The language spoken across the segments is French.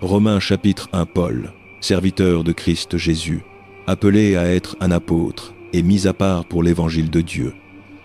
Romains chapitre 1 Paul, serviteur de Christ Jésus, appelé à être un apôtre et mis à part pour l'évangile de Dieu,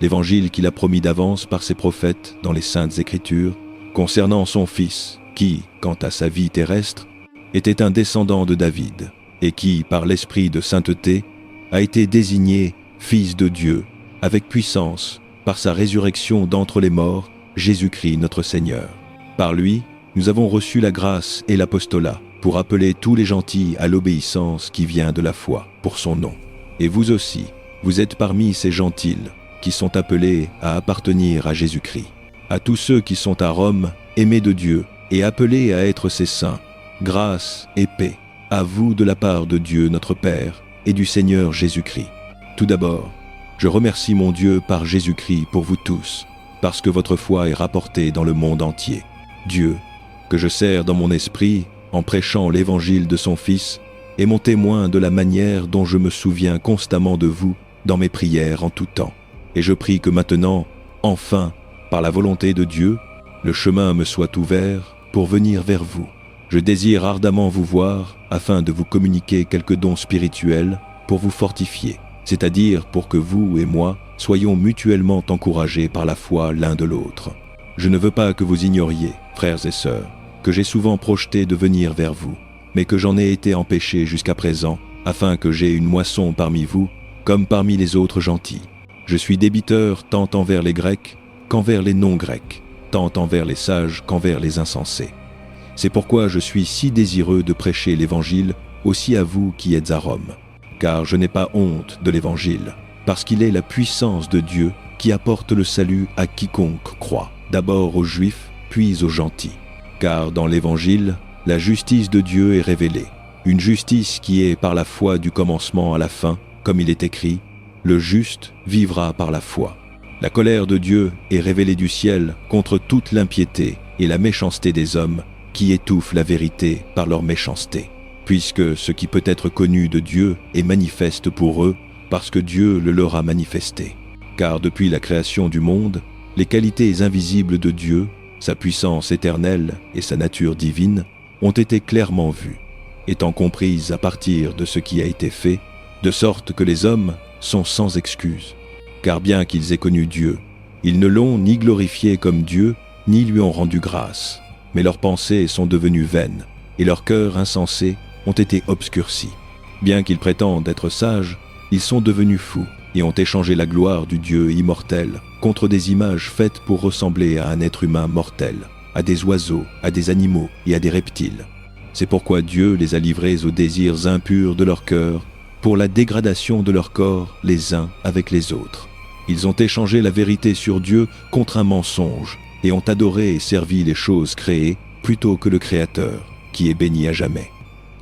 l'évangile qu'il a promis d'avance par ses prophètes dans les saintes Écritures, concernant son Fils, qui, quant à sa vie terrestre, était un descendant de David, et qui, par l'esprit de sainteté, a été désigné Fils de Dieu, avec puissance, par sa résurrection d'entre les morts, Jésus-Christ notre Seigneur. Par lui, nous avons reçu la grâce et l'apostolat pour appeler tous les gentils à l'obéissance qui vient de la foi pour son nom. Et vous aussi, vous êtes parmi ces gentils qui sont appelés à appartenir à Jésus-Christ. À tous ceux qui sont à Rome, aimés de Dieu et appelés à être ses saints, grâce et paix à vous de la part de Dieu notre Père et du Seigneur Jésus-Christ. Tout d'abord, je remercie mon Dieu par Jésus-Christ pour vous tous, parce que votre foi est rapportée dans le monde entier. Dieu, que je sers dans mon esprit en prêchant l'évangile de son Fils, est mon témoin de la manière dont je me souviens constamment de vous dans mes prières en tout temps. Et je prie que maintenant, enfin, par la volonté de Dieu, le chemin me soit ouvert pour venir vers vous. Je désire ardemment vous voir afin de vous communiquer quelques dons spirituels pour vous fortifier, c'est-à-dire pour que vous et moi soyons mutuellement encouragés par la foi l'un de l'autre. Je ne veux pas que vous ignoriez, frères et sœurs, que j'ai souvent projeté de venir vers vous, mais que j'en ai été empêché jusqu'à présent, afin que j'aie une moisson parmi vous, comme parmi les autres gentils. Je suis débiteur tant envers les Grecs qu'envers les non-Grecs, tant envers les sages qu'envers les insensés. C'est pourquoi je suis si désireux de prêcher l'Évangile aussi à vous qui êtes à Rome. Car je n'ai pas honte de l'Évangile, parce qu'il est la puissance de Dieu qui apporte le salut à quiconque croit, d'abord aux Juifs, puis aux gentils. Car dans l'Évangile, la justice de Dieu est révélée, une justice qui est par la foi du commencement à la fin, comme il est écrit, « Le juste vivra par la foi ». La colère de Dieu est révélée du ciel contre toute l'impiété et la méchanceté des hommes qui étouffent la vérité par leur méchanceté, puisque ce qui peut être connu de Dieu est manifeste pour eux, parce que Dieu le leur a manifesté. Car depuis la création du monde, les qualités invisibles de Dieu, sa puissance éternelle et sa nature divine, ont été clairement vues, étant comprises à partir de ce qui a été fait, de sorte que les hommes sont sans excuse. Car bien qu'ils aient connu Dieu, ils ne l'ont ni glorifié comme Dieu, ni lui ont rendu grâce. Mais leurs pensées sont devenues vaines, et leurs cœurs insensés ont été obscurcis. Bien qu'ils prétendent être sages, ils sont devenus fous, et ont échangé la gloire du Dieu immortel contre des images faites pour ressembler à un être humain mortel, à des oiseaux, à des animaux et à des reptiles. C'est pourquoi Dieu les a livrés aux désirs impurs de leur cœur, pour la dégradation de leur corps les uns avec les autres. Ils ont échangé la vérité sur Dieu contre un mensonge, et ont adoré et servi les choses créées plutôt que le Créateur, qui est béni à jamais.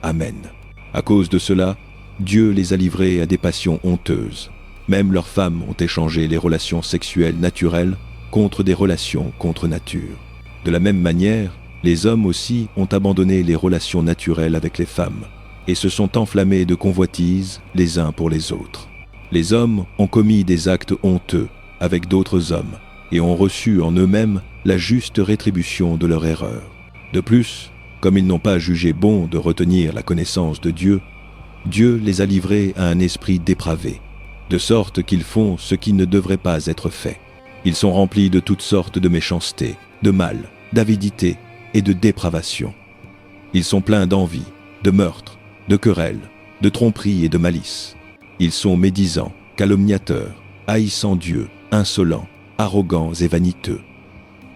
Amen. À cause de cela, Dieu les a livrés à des passions honteuses. Même leurs femmes ont échangé les relations sexuelles naturelles contre des relations contre nature. De la même manière, les hommes aussi ont abandonné les relations naturelles avec les femmes et se sont enflammés de convoitise les uns pour les autres. Les hommes ont commis des actes honteux avec d'autres hommes et ont reçu en eux-mêmes la juste rétribution de leur erreur. De plus, comme ils n'ont pas jugé bon de retenir la connaissance de Dieu, Dieu les a livrés à un esprit dépravé, de sorte qu'ils font ce qui ne devrait pas être fait. Ils sont remplis de toutes sortes de méchanceté, de mal, d'avidité et de dépravation. Ils sont pleins d'envie, de meurtre, de querelles, de tromperie et de malice. Ils sont médisants, calomniateurs, haïssant Dieu, insolents, arrogants et vaniteux.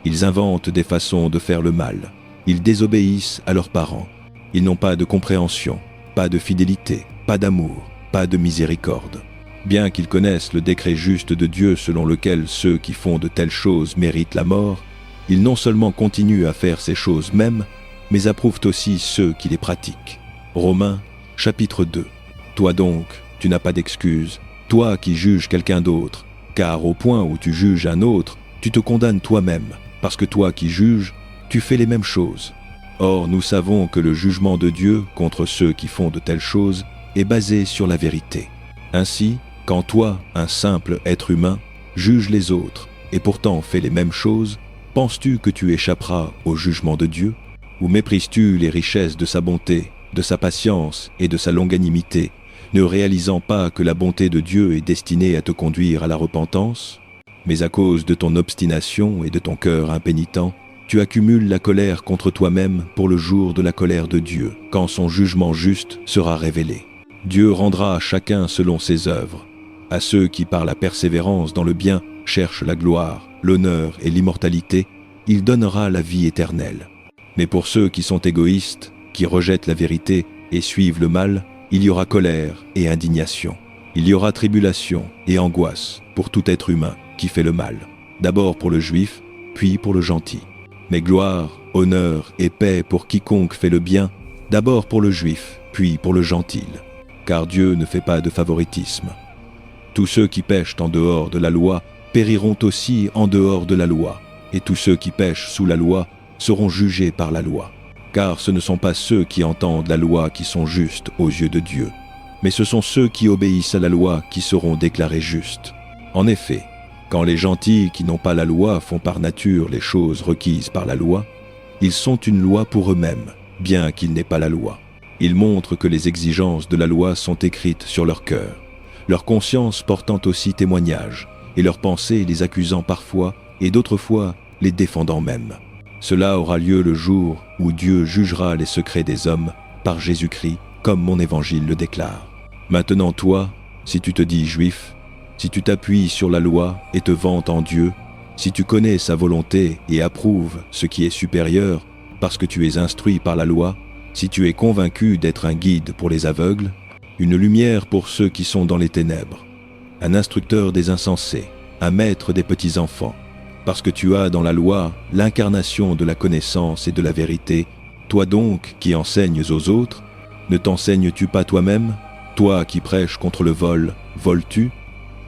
Ils inventent des façons de faire le mal. Ils désobéissent à leurs parents. Ils n'ont pas de compréhension, pas de fidélité, pas d'amour, pas de miséricorde. Bien qu'ils connaissent le décret juste de Dieu selon lequel ceux qui font de telles choses méritent la mort, ils non seulement continuent à faire ces choses mêmes, mais approuvent aussi ceux qui les pratiquent. Romains, chapitre 2. Toi donc, tu n'as pas d'excuse, toi qui juges quelqu'un d'autre, car au point où tu juges un autre, tu te condamnes toi-même, parce que toi qui juges, tu fais les mêmes choses. Or, nous savons que le jugement de Dieu contre ceux qui font de telles choses est basé sur la vérité. Ainsi, quand toi, un simple être humain, juges les autres et pourtant fais les mêmes choses, penses-tu que tu échapperas au jugement de Dieu? Ou méprises-tu les richesses de sa bonté, de sa patience et de sa longanimité, ne réalisant pas que la bonté de Dieu est destinée à te conduire à la repentance? Mais à cause de ton obstination et de ton cœur impénitent, tu accumules la colère contre toi-même pour le jour de la colère de Dieu, quand son jugement juste sera révélé. Dieu rendra à chacun selon ses œuvres. À ceux qui, par la persévérance dans le bien, cherchent la gloire, l'honneur et l'immortalité, il donnera la vie éternelle. Mais pour ceux qui sont égoïstes, qui rejettent la vérité et suivent le mal, il y aura colère et indignation. Il y aura tribulation et angoisse pour tout être humain qui fait le mal, d'abord pour le juif, puis pour le gentil. Mais gloire, honneur et paix pour quiconque fait le bien, d'abord pour le juif, puis pour le gentil. Car Dieu ne fait pas de favoritisme. Tous ceux qui pêchent en dehors de la loi périront aussi en dehors de la loi, et tous ceux qui pêchent sous la loi seront jugés par la loi. Car ce ne sont pas ceux qui entendent la loi qui sont justes aux yeux de Dieu, mais ce sont ceux qui obéissent à la loi qui seront déclarés justes. En effet, quand les gentils qui n'ont pas la loi font par nature les choses requises par la loi, ils sont une loi pour eux-mêmes, bien qu'ils n'aient pas la loi. Ils montrent que les exigences de la loi sont écrites sur leur cœur, leur conscience portant aussi témoignage, et leurs pensées les accusant parfois, et d'autres fois les défendant même. Cela aura lieu le jour où Dieu jugera les secrets des hommes par Jésus-Christ, comme mon évangile le déclare. Maintenant toi, si tu te dis juif, si tu t'appuies sur la loi et te vantes en Dieu, si tu connais sa volonté et approuves ce qui est supérieur parce que tu es instruit par la loi, si tu es convaincu d'être un guide pour les aveugles, une lumière pour ceux qui sont dans les ténèbres, un instructeur des insensés, un maître des petits-enfants, parce que tu as dans la loi l'incarnation de la connaissance et de la vérité, toi donc qui enseignes aux autres, ne t'enseignes-tu pas toi-même? Toi qui prêches contre le vol, voles-tu?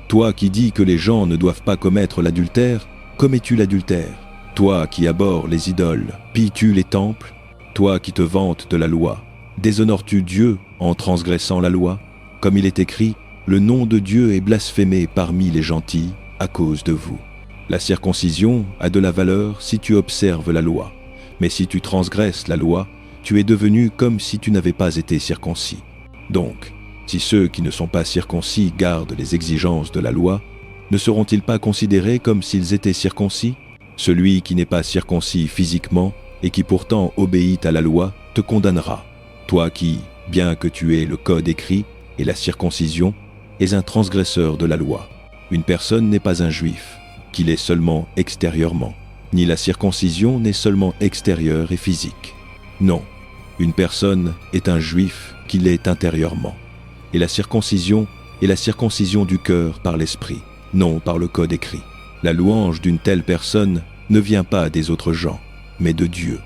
Toi qui dis que les gens ne doivent pas commettre l'adultère, commets-tu l'adultère? Toi qui abhorres les idoles, pilles-tu les temples? Toi qui te vantes de la loi, déshonores-tu Dieu en transgressant la loi? Comme il est écrit, le nom de Dieu est blasphémé parmi les gentils à cause de vous. La circoncision a de la valeur si tu observes la loi, mais si tu transgresses la loi, tu es devenu comme si tu n'avais pas été circoncis. Donc, si ceux qui ne sont pas circoncis gardent les exigences de la loi, ne seront-ils pas considérés comme s'ils étaient circoncis? Celui qui n'est pas circoncis physiquement et qui pourtant obéit à la loi te condamnera. Toi qui, bien que tu aies le code écrit et la circoncision, es un transgresseur de la loi. Une personne n'est pas un juif, qu'il est seulement extérieurement, ni la circoncision n'est seulement extérieure et physique. Non, une personne est un juif qui l'est intérieurement. Et la circoncision est la circoncision du cœur par l'esprit, non par le code écrit. La louange d'une telle personne ne vient pas des autres gens, mais de Dieu.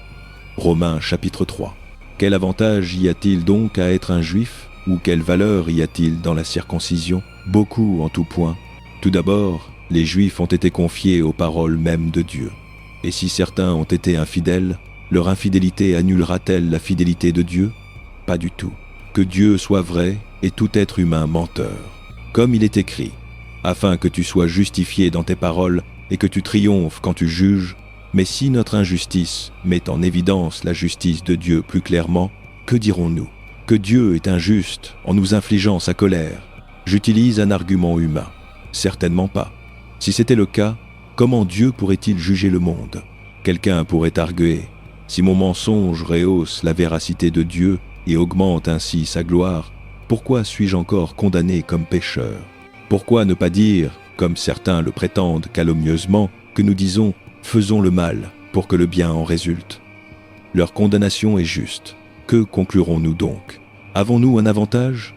Romains chapitre 3. Quel avantage y a-t-il donc à être un juif, ou quelle valeur y a-t-il dans la circoncision? Beaucoup en tout point. Tout d'abord, les Juifs ont été confiés aux paroles mêmes de Dieu. Et si certains ont été infidèles, leur infidélité annulera-t-elle la fidélité de Dieu? Pas du tout. Que Dieu soit vrai et tout être humain menteur. Comme il est écrit, afin que tu sois justifié dans tes paroles et que tu triomphes quand tu juges, mais si notre injustice met en évidence la justice de Dieu plus clairement, que dirons-nous? Que Dieu est injuste en nous infligeant sa colère? J'utilise un argument humain. Certainement pas. Si c'était le cas, comment Dieu pourrait-il juger le monde? Quelqu'un pourrait arguer, si mon mensonge rehausse la véracité de Dieu et augmente ainsi sa gloire, pourquoi suis-je encore condamné comme pécheur? Pourquoi ne pas dire, comme certains le prétendent calomnieusement, que nous disons « faisons le mal pour que le bien en résulte ». Leur condamnation est juste. Que conclurons-nous donc? Avons-nous un avantage?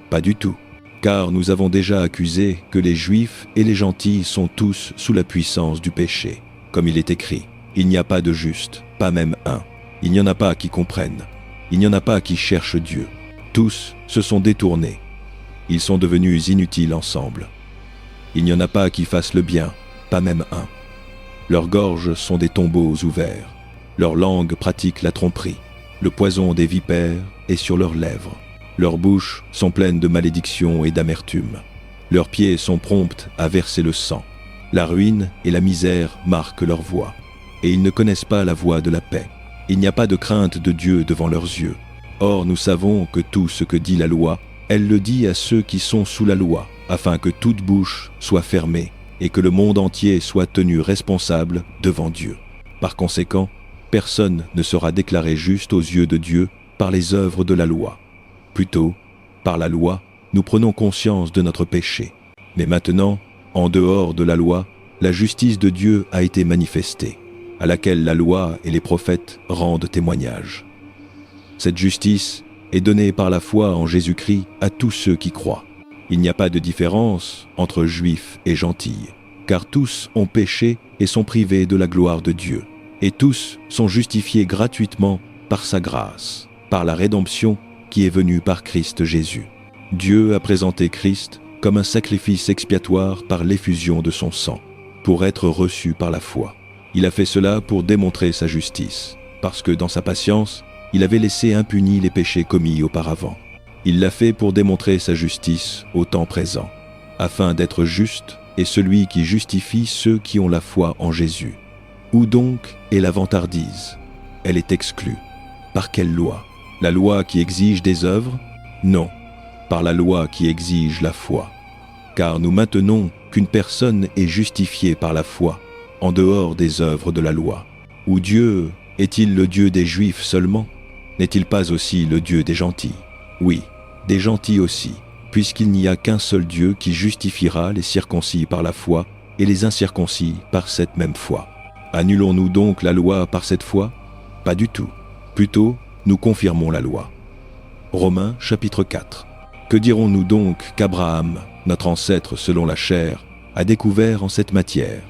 Pas du tout. Car nous avons déjà accusé que les Juifs et les gentils sont tous sous la puissance du péché. Comme il est écrit, il n'y a pas de juste, pas même un. Il n'y en a pas qui comprennent. Il n'y en a pas qui cherchent Dieu. Tous se sont détournés. Ils sont devenus inutiles ensemble. Il n'y en a pas qui fassent le bien, pas même un. Leurs gorges sont des tombeaux ouverts. Leurs langues pratiquent la tromperie. Le poison des vipères est sur leurs lèvres. Leurs bouches sont pleines de malédiction et d'amertume. Leurs pieds sont prompts à verser le sang. La ruine et la misère marquent leur voie. Et ils ne connaissent pas la voie de la paix. Il n'y a pas de crainte de Dieu devant leurs yeux. Or nous savons que tout ce que dit la loi, elle le dit à ceux qui sont sous la loi, afin que toute bouche soit fermée et que le monde entier soit tenu responsable devant Dieu. Par conséquent, personne ne sera déclaré juste aux yeux de Dieu par les œuvres de la loi. Plutôt, par la loi, nous prenons conscience de notre péché. Mais maintenant, en dehors de la loi, la justice de Dieu a été manifestée, à laquelle la loi et les prophètes rendent témoignage. Cette justice est donnée par la foi en Jésus-Christ à tous ceux qui croient. Il n'y a pas de différence entre juifs et gentils, car tous ont péché et sont privés de la gloire de Dieu, et tous sont justifiés gratuitement par sa grâce, par la rédemption qui est venue par Christ Jésus. Dieu a présenté Christ comme un sacrifice expiatoire par l'effusion de son sang, pour être reçu par la foi. Il a fait cela pour démontrer sa justice, parce que dans sa patience, il avait laissé impunis les péchés commis auparavant. Il l'a fait pour démontrer sa justice au temps présent, afin d'être juste et celui qui justifie ceux qui ont la foi en Jésus. Où donc est la vantardise? Elle est exclue. Par quelle loi? La loi qui exige des œuvres? Non, par la loi qui exige la foi. Car nous maintenons qu'une personne est justifiée par la foi, en dehors des œuvres de la loi. Ou Dieu est-il le Dieu des Juifs seulement? N'est-il pas aussi le Dieu des gentils? Oui, des gentils aussi, puisqu'il n'y a qu'un seul Dieu qui justifiera les circoncis par la foi et les incirconcis par cette même foi. Annulons-nous donc la loi par cette foi? Pas du tout. Plutôt, nous confirmons la loi. Romains chapitre 4. Que dirons-nous donc qu'Abraham, notre ancêtre selon la chair, a découvert en cette matière?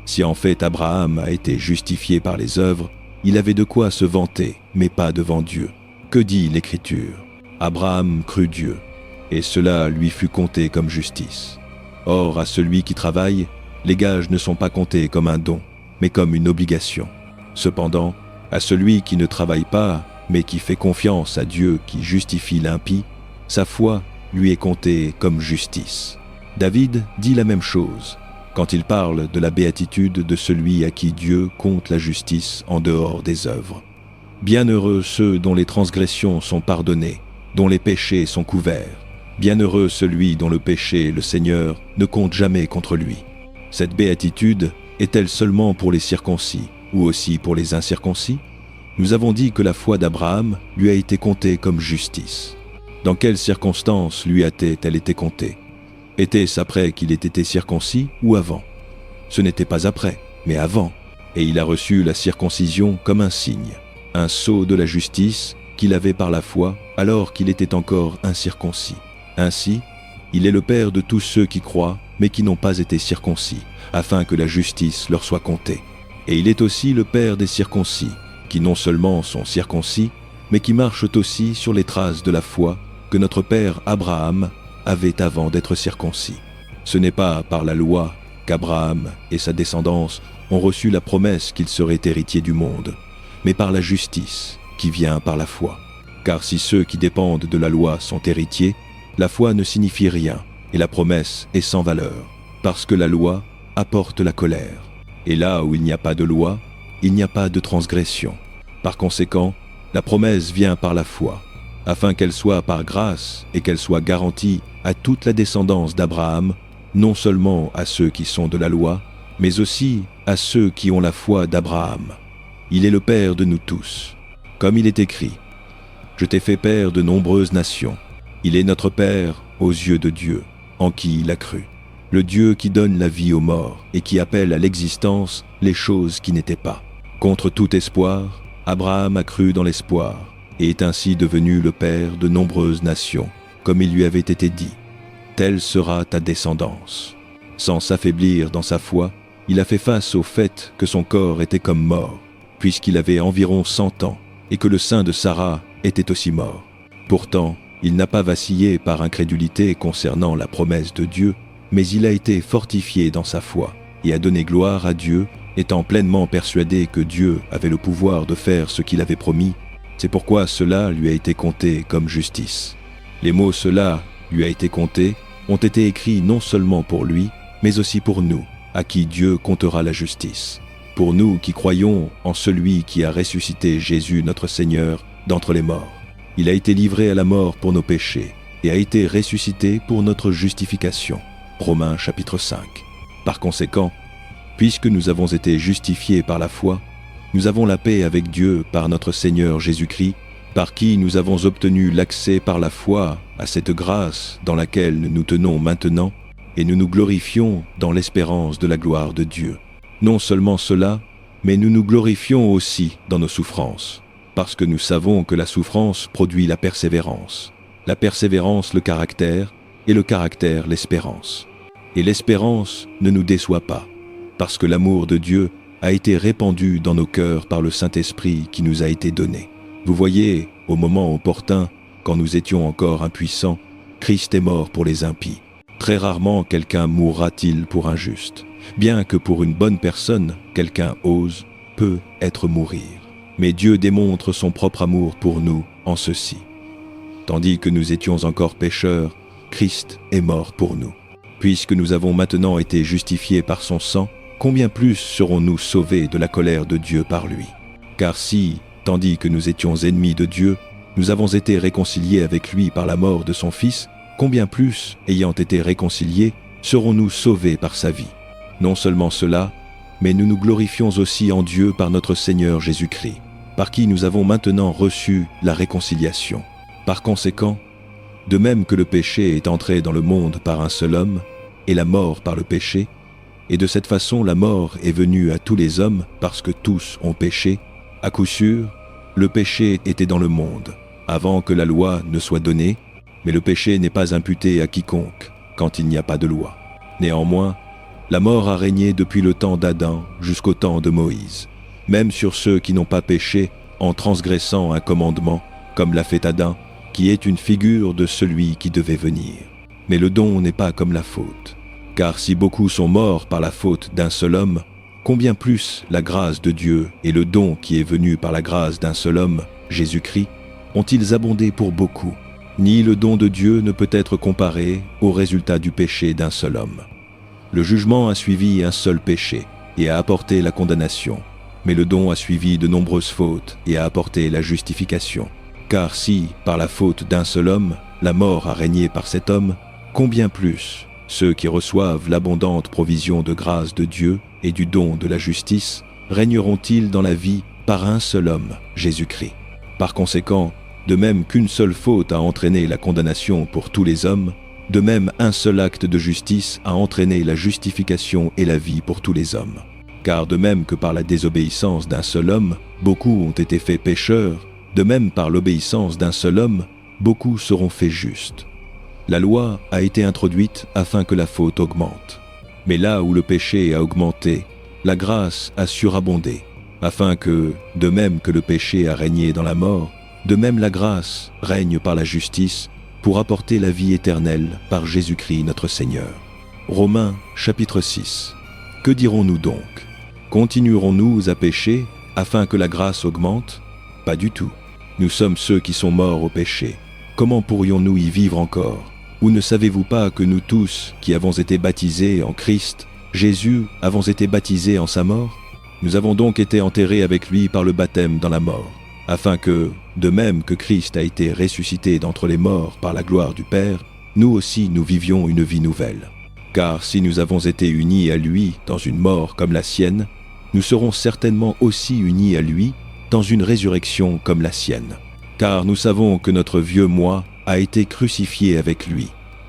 Si en fait Abraham a été justifié par les œuvres, il avait de quoi se vanter, mais pas devant Dieu. Que dit l'Écriture? Abraham crut Dieu, et cela lui fut compté comme justice. Or, à celui qui travaille, les gages ne sont pas comptés comme un don, mais comme une obligation. Cependant, à celui qui ne travaille pas, mais qui fait confiance à Dieu qui justifie l'impie, sa foi lui est comptée comme justice. David dit la même chose, quand il parle de la béatitude de celui à qui Dieu compte la justice en dehors des œuvres. Bienheureux ceux dont les transgressions sont pardonnées, dont les péchés sont couverts. Bienheureux celui dont le péché, le Seigneur, ne compte jamais contre lui. Cette béatitude est-elle seulement pour les circoncis, ou aussi pour les incirconcis? Nous avons dit que la foi d'Abraham lui a été comptée comme justice. Dans quelles circonstances lui a-t-elle été comptée? Était-ce après qu'il ait été circoncis ou avant? Ce n'était pas après, mais avant, et il a reçu la circoncision comme un signe, un sceau de la justice qu'il avait par la foi alors qu'il était encore incirconcis. Ainsi, il est le Père de tous ceux qui croient, mais qui n'ont pas été circoncis, afin que la justice leur soit comptée. Et il est aussi le Père des circoncis, qui non seulement sont circoncis, mais qui marchent aussi sur les traces de la foi que notre Père Abraham avait avant d'être circoncis. Ce n'est pas par la loi qu'Abraham et sa descendance ont reçu la promesse qu'ils seraient héritiers du monde, mais par la justice qui vient par la foi. Car si ceux qui dépendent de la loi sont héritiers, la foi ne signifie rien et la promesse est sans valeur, parce que la loi apporte la colère. Et là où il n'y a pas de loi, il n'y a pas de transgression. Par conséquent, la promesse vient par la foi, afin qu'elle soit par grâce et qu'elle soit garantie à toute la descendance d'Abraham, non seulement à ceux qui sont de la loi, mais aussi à ceux qui ont la foi d'Abraham. Il est le Père de nous tous. Comme il est écrit, « Je t'ai fait père de nombreuses nations ». Il est notre Père aux yeux de Dieu, en qui il a cru. Le Dieu qui donne la vie aux morts et qui appelle à l'existence les choses qui n'étaient pas. Contre tout espoir, Abraham a cru dans l'espoir et est ainsi devenu le Père de nombreuses nations, comme il lui avait été dit. Telle sera ta descendance. Sans s'affaiblir dans sa foi, il a fait face au fait que son corps était comme mort, puisqu'il avait environ 100 ans, et que le sein de Sarah était aussi mort. Pourtant, il n'a pas vacillé par incrédulité concernant la promesse de Dieu, mais il a été fortifié dans sa foi, et a donné gloire à Dieu, étant pleinement persuadé que Dieu avait le pouvoir de faire ce qu'il avait promis. C'est pourquoi cela lui a été compté comme justice. Les mots « cela lui a été compté » ont été écrits non seulement pour lui, mais aussi pour nous, à qui Dieu comptera la justice. pour nous qui croyons en celui qui a ressuscité Jésus notre Seigneur d'entre les morts. Il a été livré à la mort pour nos péchés et a été ressuscité pour notre justification. Romains chapitre 5. Par conséquent, puisque nous avons été justifiés par la foi, nous avons la paix avec Dieu par notre Seigneur Jésus-Christ, par qui nous avons obtenu l'accès par la foi à cette grâce dans laquelle nous nous tenons maintenant, et nous nous glorifions dans l'espérance de la gloire de Dieu. Non seulement cela, mais nous nous glorifions aussi dans nos souffrances, parce que nous savons que la souffrance produit la persévérance le caractère, et le caractère l'espérance. Et l'espérance ne nous déçoit pas, parce que l'amour de Dieu a été répandu dans nos cœurs par le Saint-Esprit qui nous a été donné. Vous voyez, au moment opportun, quand nous étions encore impuissants, Christ est mort pour les impies. Très rarement quelqu'un mourra-t-il pour un juste, bien que pour une bonne personne, quelqu'un peut être mourir. Mais Dieu démontre son propre amour pour nous en ceci. Tandis que nous étions encore pécheurs, Christ est mort pour nous. Puisque nous avons maintenant été justifiés par son sang, combien plus serons-nous sauvés de la colère de Dieu par lui? Car si, tandis que nous étions ennemis de Dieu, nous avons été réconciliés avec lui par la mort de son Fils, combien plus, ayant été réconciliés, serons-nous sauvés par sa vie? Non seulement cela, mais nous nous glorifions aussi en Dieu par notre Seigneur Jésus-Christ, par qui nous avons maintenant reçu la réconciliation. Par conséquent, de même que le péché est entré dans le monde par un seul homme, et la mort par le péché, et de cette façon la mort est venue à tous les hommes parce que tous ont péché, à coup sûr, le péché était dans le monde, avant que la loi ne soit donnée, mais le péché n'est pas imputé à quiconque quand il n'y a pas de loi. Néanmoins, la mort a régné depuis le temps d'Adam jusqu'au temps de Moïse, même sur ceux qui n'ont pas péché en transgressant un commandement, comme l'a fait Adam, qui est une figure de celui qui devait venir. Mais le don n'est pas comme la faute. Car si beaucoup sont morts par la faute d'un seul homme, combien plus la grâce de Dieu et le don qui est venu par la grâce d'un seul homme, Jésus-Christ, ont-ils abondé pour beaucoup? Ni le don de Dieu ne peut être comparé au résultat du péché d'un seul homme. Le jugement a suivi un seul péché et a apporté la condamnation, mais le don a suivi de nombreuses fautes et a apporté la justification. Car si, par la faute d'un seul homme, la mort a régné par cet homme, combien plus ceux qui reçoivent l'abondante provision de grâce de Dieu et du don de la justice régneront-ils dans la vie par un seul homme, Jésus-Christ? Par conséquent, de même qu'une seule faute a entraîné la condamnation pour tous les hommes, de même un seul acte de justice a entraîné la justification et la vie pour tous les hommes. Car de même que par la désobéissance d'un seul homme, beaucoup ont été faits pécheurs, de même par l'obéissance d'un seul homme, beaucoup seront faits justes. La loi a été introduite afin que la faute augmente. Mais là où le péché a augmenté, la grâce a surabondé, afin que, de même que le péché a régné dans la mort, de même la grâce règne par la justice pour apporter la vie éternelle par Jésus-Christ notre Seigneur. Romains chapitre 6. Que dirons-nous donc? Continuerons-nous à pécher afin que la grâce augmente? Pas du tout. Nous sommes ceux qui sont morts au péché. Comment pourrions-nous y vivre encore? Ou ne savez-vous pas que nous tous, qui avons été baptisés en Christ, Jésus, avons été baptisés en sa mort? Nous avons donc été enterrés avec lui par le baptême dans la mort, afin que, de même que Christ a été ressuscité d'entre les morts par la gloire du Père, nous aussi nous vivions une vie nouvelle. Car si nous avons été unis à lui dans une mort comme la sienne, nous serons certainement aussi unis à lui dans une résurrection comme la sienne. Car nous savons que notre vieux moi a été crucifié avec lui,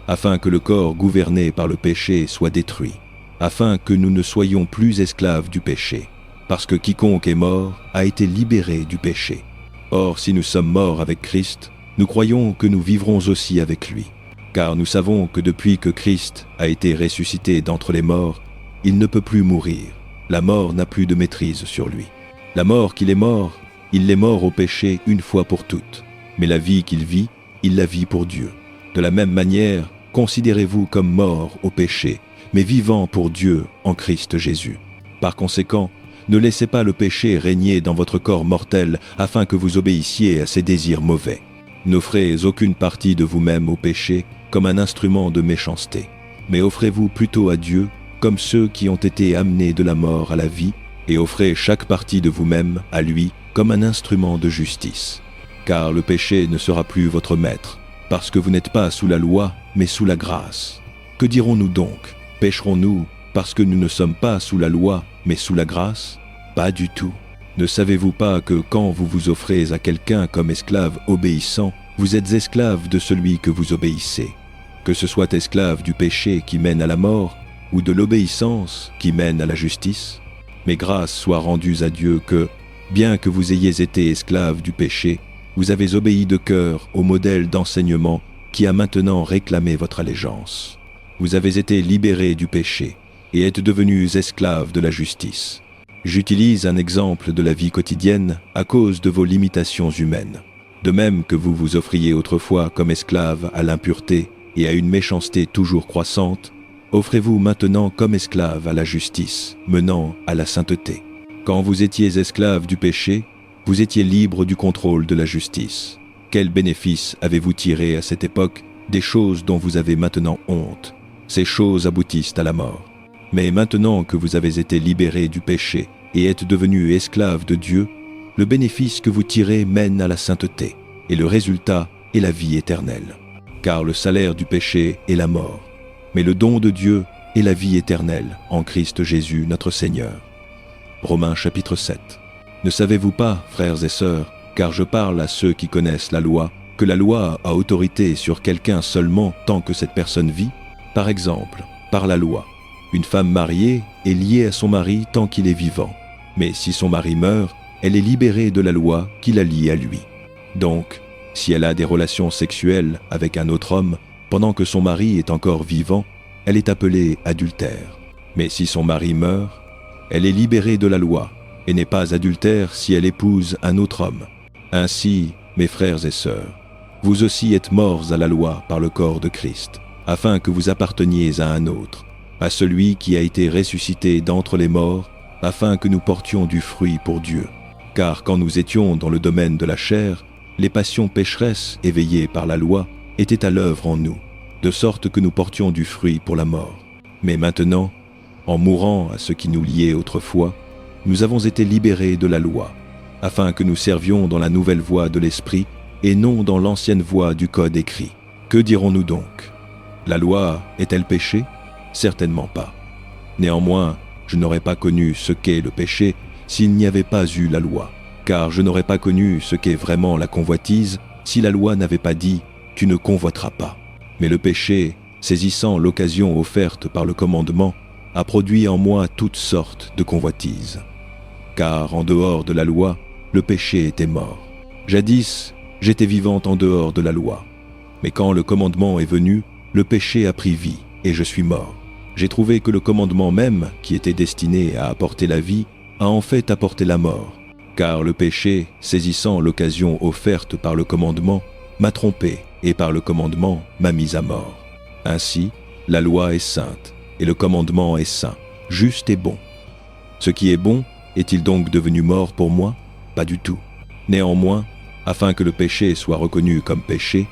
afin que le corps gouverné par le péché soit détruit, afin que nous ne soyons plus esclaves du péché, parce que quiconque est mort a été libéré du péché. Or, si nous sommes morts avec Christ, nous croyons que nous vivrons aussi avec lui, car nous savons que depuis que Christ a été ressuscité d'entre les morts, il ne peut plus mourir. La mort n'a plus de maîtrise sur lui. La mort qu'il est mort, il est mort au péché une fois pour toutes, mais la vie qu'il vit, il la vit pour Dieu. De la même manière, considérez-vous comme morts au péché, mais vivants pour Dieu en Christ Jésus. Par conséquent, ne laissez pas le péché régner dans votre corps mortel afin que vous obéissiez à ses désirs mauvais. N'offrez aucune partie de vous-même au péché comme un instrument de méchanceté, mais offrez-vous plutôt à Dieu comme ceux qui ont été amenés de la mort à la vie et offrez chaque partie de vous-même à lui comme un instrument de justice. Car le péché ne sera plus votre maître, parce que vous n'êtes pas sous la loi, mais sous la grâce. Que dirons-nous donc? Pécherons-nous parce que nous ne sommes pas sous la loi, mais sous la grâce? Pas du tout. Ne savez-vous pas que quand vous vous offrez à quelqu'un comme esclave obéissant, vous êtes esclave de celui que vous obéissez? Que ce soit esclave du péché qui mène à la mort, ou de l'obéissance qui mène à la justice? Mais grâce soit rendue à Dieu que, bien que vous ayez été esclave du péché, vous avez obéi de cœur au modèle d'enseignement qui a maintenant réclamé votre allégeance. Vous avez été libérés du péché et êtes devenus esclaves de la justice. J'utilise un exemple de la vie quotidienne à cause de vos limitations humaines. De même que vous vous offriez autrefois comme esclave à l'impureté et à une méchanceté toujours croissante, offrez-vous maintenant comme esclave à la justice, menant à la sainteté. Quand vous étiez esclave du péché, vous étiez libre du contrôle de la justice. Quel bénéfice avez-vous tiré à cette époque des choses dont vous avez maintenant honte? Ces choses aboutissent à la mort. Mais maintenant que vous avez été libérés du péché et êtes devenus esclaves de Dieu, le bénéfice que vous tirez mène à la sainteté, et le résultat est la vie éternelle. Car le salaire du péché est la mort, mais le don de Dieu est la vie éternelle en Christ Jésus notre Seigneur. Romains chapitre 7. Ne savez-vous pas, frères et sœurs, car je parle à ceux qui connaissent la loi, que la loi a autorité sur quelqu'un seulement tant que cette personne vit? Par exemple, par la loi, une femme mariée est liée à son mari tant qu'il est vivant. Mais si son mari meurt, elle est libérée de la loi qui la lie à lui. Donc, si elle a des relations sexuelles avec un autre homme, pendant que son mari est encore vivant, elle est appelée adultère. Mais si son mari meurt, elle est libérée de la loi et n'est pas adultère si elle épouse un autre homme. Ainsi, mes frères et sœurs, vous aussi êtes morts à la loi par le corps de Christ, afin que vous apparteniez à un autre, à celui qui a été ressuscité d'entre les morts, afin que nous portions du fruit pour Dieu. Car quand nous étions dans le domaine de la chair, les passions pécheresses éveillées par la loi étaient à l'œuvre en nous, de sorte que nous portions du fruit pour la mort. Mais maintenant, en mourant à ce qui nous liait autrefois, nous avons été libérés de la loi, afin que nous servions dans la nouvelle voie de l'esprit et non dans l'ancienne voie du code écrit. Que dirons-nous donc? La loi est-elle péché? Certainement pas. Néanmoins, je n'aurais pas connu ce qu'est le péché s'il n'y avait pas eu la loi, car je n'aurais pas connu ce qu'est vraiment la convoitise si la loi n'avait pas dit « tu ne convoiteras pas ». Mais le péché, saisissant l'occasion offerte par le commandement, a produit en moi toutes sortes de convoitises. Car en dehors de la loi, le péché était mort. Jadis, j'étais vivante en dehors de la loi. Mais quand le commandement est venu, le péché a pris vie et je suis mort. J'ai trouvé que le commandement même, qui était destiné à apporter la vie, a en fait apporté la mort. Car le péché, saisissant l'occasion offerte par le commandement, m'a trompé et par le commandement m'a mis à mort. Ainsi, la loi est sainte et le commandement est saint, juste et bon. Ce qui est bon, est-il donc devenu mort pour moi? Pas du tout. Néanmoins, afin que le péché soit reconnu comme péché,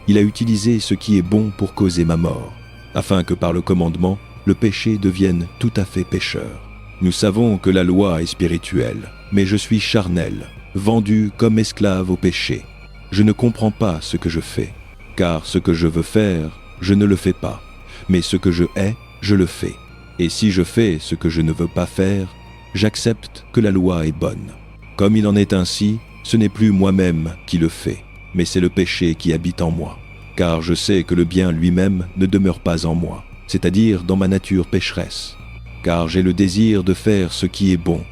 il a utilisé ce qui est bon pour causer ma mort, afin que par le commandement, le péché devienne tout à fait pécheur. Nous savons que la loi est spirituelle, mais je suis charnel, vendu comme esclave au péché. Je ne comprends pas ce que je fais, car ce que je veux faire, je ne le fais pas, mais ce que je hais, je le fais. Et si je fais ce que je ne veux pas faire, j'accepte que la loi est bonne. Comme il en est ainsi, ce n'est plus moi-même qui le fais, mais c'est le péché qui habite en moi. Car je sais que le bien lui-même ne demeure pas en moi, c'est-à-dire dans ma nature pécheresse. Car j'ai le désir de faire ce qui est bon,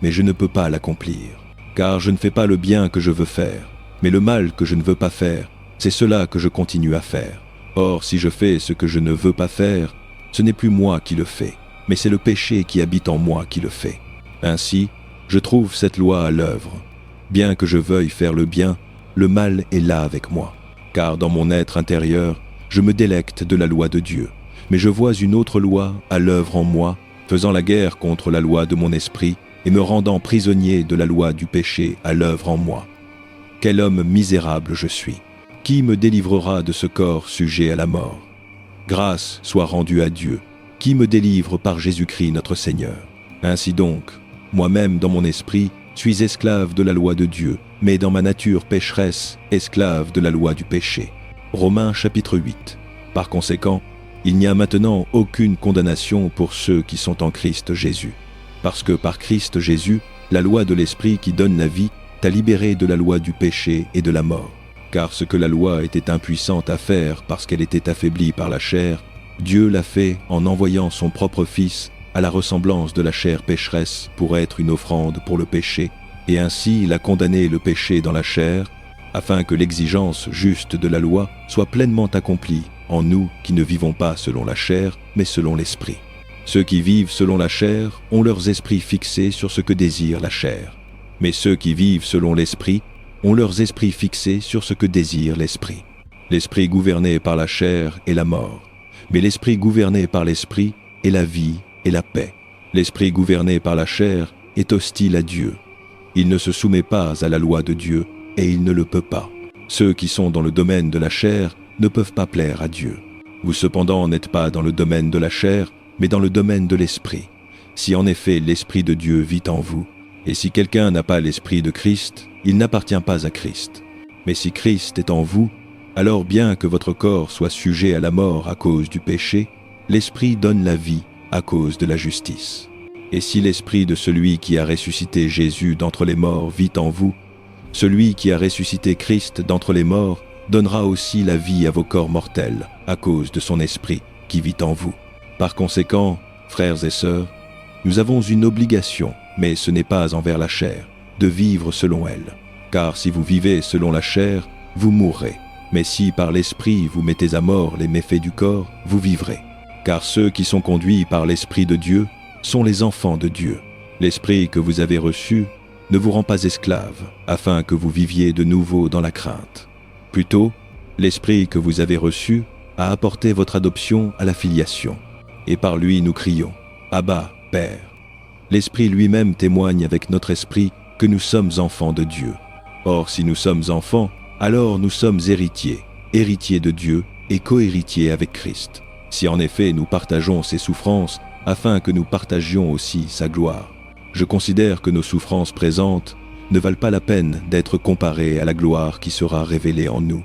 mais je ne peux pas l'accomplir. Car je ne fais pas le bien que je veux faire, mais le mal que je ne veux pas faire, c'est cela que je continue à faire. Or, si je fais ce que je ne veux pas faire, ce n'est plus moi qui le fais, mais c'est le péché qui habite en moi qui le fait. Ainsi, je trouve cette loi à l'œuvre. Bien que je veuille faire le bien, le mal est là avec moi. Car dans mon être intérieur, je me délecte de la loi de Dieu. Mais je vois une autre loi à l'œuvre en moi, faisant la guerre contre la loi de mon esprit et me rendant prisonnier de la loi du péché à l'œuvre en moi. Quel homme misérable je suis! Qui me délivrera de ce corps sujet à la mort? Grâce soit rendue à Dieu, qui me délivre par Jésus-Christ notre Seigneur. Ainsi donc, Moi-même, dans mon esprit, suis esclave de la loi de Dieu, mais dans ma nature pécheresse, esclave de la loi du péché. Romains chapitre 8. Par conséquent, il n'y a maintenant aucune condamnation pour ceux qui sont en Christ Jésus. Parce que par Christ Jésus, la loi de l'Esprit qui donne la vie t'a libéré de la loi du péché et de la mort. Car ce que la loi était impuissante à faire parce qu'elle était affaiblie par la chair, Dieu l'a fait en envoyant son propre Fils à la ressemblance de la chair pécheresse pour être une offrande pour le péché, et ainsi il a condamné le péché dans la chair, afin que l'exigence juste de la loi soit pleinement accomplie en nous qui ne vivons pas selon la chair, mais selon l'esprit. Ceux qui vivent selon la chair ont leurs esprits fixés sur ce que désire la chair, mais ceux qui vivent selon l'esprit ont leurs esprits fixés sur ce que désire l'esprit. L'esprit gouverné par la chair est la mort, mais l'esprit gouverné par l'esprit est la vie et la paix. L'esprit gouverné par la chair est hostile à Dieu. Il ne se soumet pas à la loi de Dieu et il ne le peut pas. Ceux qui sont dans le domaine de la chair ne peuvent pas plaire à Dieu. Vous cependant n'êtes pas dans le domaine de la chair, mais dans le domaine de l'esprit. Si en effet l'esprit de Dieu vit en vous, et si quelqu'un n'a pas l'esprit de Christ, il n'appartient pas à Christ. Mais si Christ est en vous, alors bien que votre corps soit sujet à la mort à cause du péché, l'esprit donne la vie à cause de la justice. Et si l'esprit de celui qui a ressuscité Jésus d'entre les morts vit en vous, celui qui a ressuscité Christ d'entre les morts donnera aussi la vie à vos corps mortels à cause de son esprit qui vit en vous. Par conséquent, frères et sœurs, nous avons une obligation, mais ce n'est pas envers la chair, de vivre selon elle. Car si vous vivez selon la chair, vous mourrez. Mais si par l'esprit vous mettez à mort les méfaits du corps, vous vivrez. Car ceux qui sont conduits par l'Esprit de Dieu sont les enfants de Dieu. L'Esprit que vous avez reçu ne vous rend pas esclave, afin que vous viviez de nouveau dans la crainte. Plutôt, l'Esprit que vous avez reçu a apporté votre adoption à la filiation. Et par lui nous crions « Abba, Père ». L'Esprit lui-même témoigne avec notre esprit que nous sommes enfants de Dieu. Or, si nous sommes enfants, alors nous sommes héritiers, héritiers de Dieu et co-héritiers avec Christ. Si en effet nous partageons ses souffrances, afin que nous partagions aussi sa gloire. Je considère que nos souffrances présentes ne valent pas la peine d'être comparées à la gloire qui sera révélée en nous.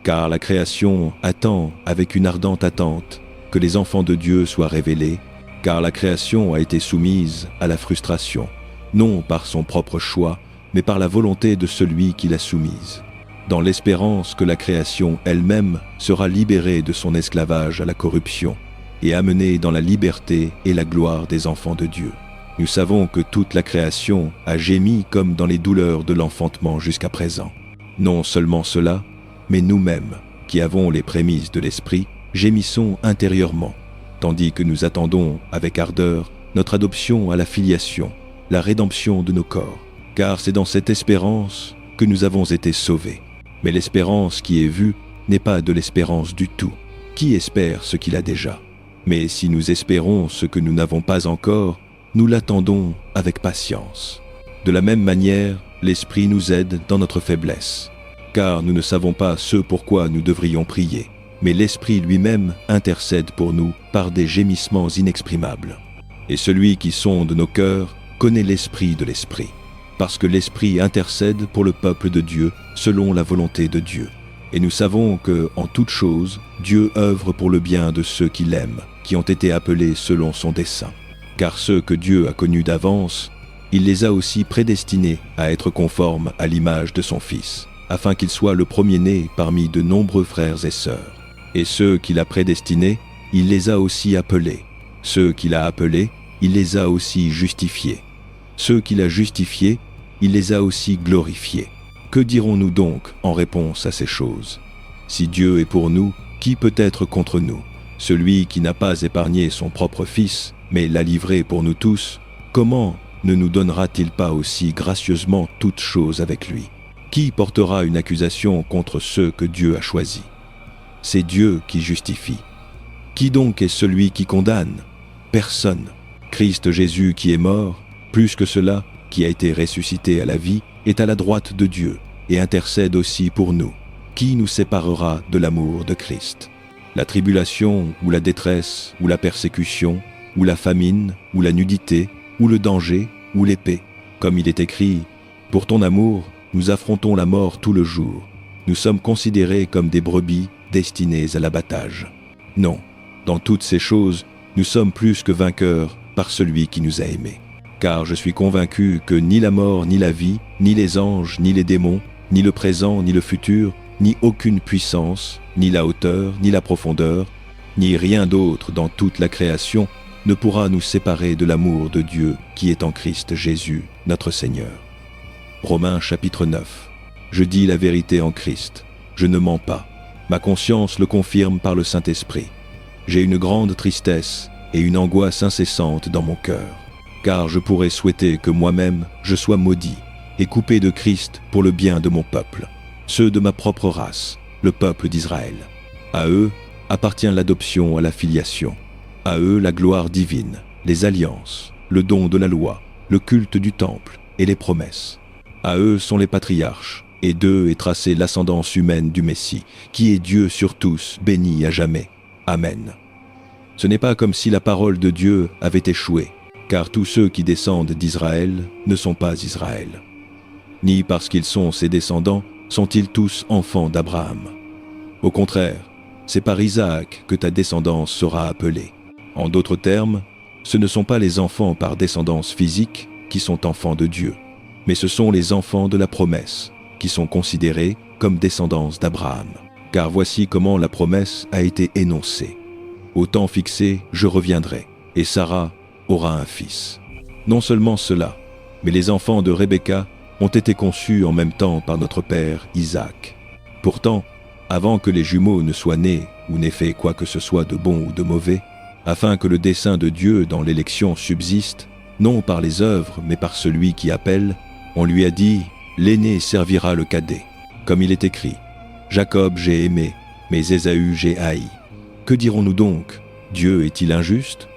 Car la création attend avec une ardente attente que les enfants de Dieu soient révélés, car la création a été soumise à la frustration, non par son propre choix, mais par la volonté de celui qui l'a soumise, dans l'espérance que la création elle-même sera libérée de son esclavage à la corruption et amenée dans la liberté et la gloire des enfants de Dieu. Nous savons que toute la création a gémi comme dans les douleurs de l'enfantement jusqu'à présent. Non seulement cela, mais nous-mêmes, qui avons les prémices de l'Esprit, gémissons intérieurement, tandis que nous attendons avec ardeur notre adoption à la filiation, la rédemption de nos corps. Car c'est dans cette espérance que nous avons été sauvés. Mais l'espérance qui est vue n'est pas de l'espérance du tout. Qui espère ce qu'il a déjà? Mais si nous espérons ce que nous n'avons pas encore, nous l'attendons avec patience. De la même manière, l'Esprit nous aide dans notre faiblesse. Car nous ne savons pas ce pourquoi nous devrions prier, mais l'Esprit lui-même intercède pour nous par des gémissements inexprimables. Et celui qui sonde nos cœurs connaît l'Esprit de l'Esprit, parce que l'Esprit intercède pour le peuple de Dieu selon la volonté de Dieu. Et nous savons que, en toute chose, Dieu œuvre pour le bien de ceux qui l'aiment, qui ont été appelés selon son dessein. Car ceux que Dieu a connus d'avance, il les a aussi prédestinés à être conformes à l'image de son Fils, afin qu'il soit le premier-né parmi de nombreux frères et sœurs. Et ceux qu'il a prédestinés, il les a aussi appelés. Ceux qu'il a appelés, il les a aussi justifiés. Ceux qu'il a justifiés, il les a aussi glorifiés. Que dirons-nous donc en réponse à ces choses? Si Dieu est pour nous, qui peut être contre nous? Celui qui n'a pas épargné son propre Fils, mais l'a livré pour nous tous, comment ne nous donnera-t-il pas aussi gracieusement toutes choses avec lui? Qui portera une accusation contre ceux que Dieu a choisis? C'est Dieu qui justifie. Qui donc est celui qui condamne? Personne. Christ Jésus qui est mort, plus que cela, qui a été ressuscité à la vie, est à la droite de Dieu et intercède aussi pour nous. Qui nous séparera de l'amour de Christ? La tribulation ou la détresse ou la persécution ou la famine ou la nudité ou le danger ou l'épée, comme il est écrit « Pour ton amour, nous affrontons la mort tout le jour. Nous sommes considérés comme des brebis destinées à l'abattage. » Non, dans toutes ces choses, nous sommes plus que vainqueurs par celui qui nous a aimés. Car je suis convaincu que ni la mort, ni la vie, ni les anges, ni les démons, ni le présent, ni le futur, ni aucune puissance, ni la hauteur, ni la profondeur, ni rien d'autre dans toute la création ne pourra nous séparer de l'amour de Dieu qui est en Christ Jésus, notre Seigneur. Romains chapitre 9. Je dis la vérité en Christ, je ne mens pas. Ma conscience le confirme par le Saint-Esprit. J'ai une grande tristesse et une angoisse incessante dans mon cœur, car je pourrais souhaiter que moi-même je sois maudit et coupé de Christ pour le bien de mon peuple, ceux de ma propre race, le peuple d'Israël. À eux appartient l'adoption à la filiation. À eux la gloire divine, les alliances, le don de la loi, le culte du temple et les promesses. À eux sont les patriarches, et d'eux est tracée l'ascendance humaine du Messie, qui est Dieu sur tous, béni à jamais. Amen. Ce n'est pas comme si la parole de Dieu avait échoué, car tous ceux qui descendent d'Israël ne sont pas Israël. Ni parce qu'ils sont ses descendants sont-ils tous enfants d'Abraham. Au contraire, c'est par Isaac que ta descendance sera appelée. En d'autres termes, ce ne sont pas les enfants par descendance physique qui sont enfants de Dieu, mais ce sont les enfants de la promesse qui sont considérés comme descendance d'Abraham. Car voici comment la promesse a été énoncée. Au temps fixé, je reviendrai, et Sarah aura un fils. Non seulement cela, mais les enfants de Rebecca ont été conçus en même temps par notre père Isaac. Pourtant, avant que les jumeaux ne soient nés ou n'aient fait quoi que ce soit de bon ou de mauvais, afin que le dessein de Dieu dans l'élection subsiste, non par les œuvres, mais par celui qui appelle, on lui a dit « L'aîné servira le cadet », comme il est écrit « Jacob j'ai aimé, mais Ésaü j'ai haï ». Que dirons-nous donc? Dieu est-il injuste?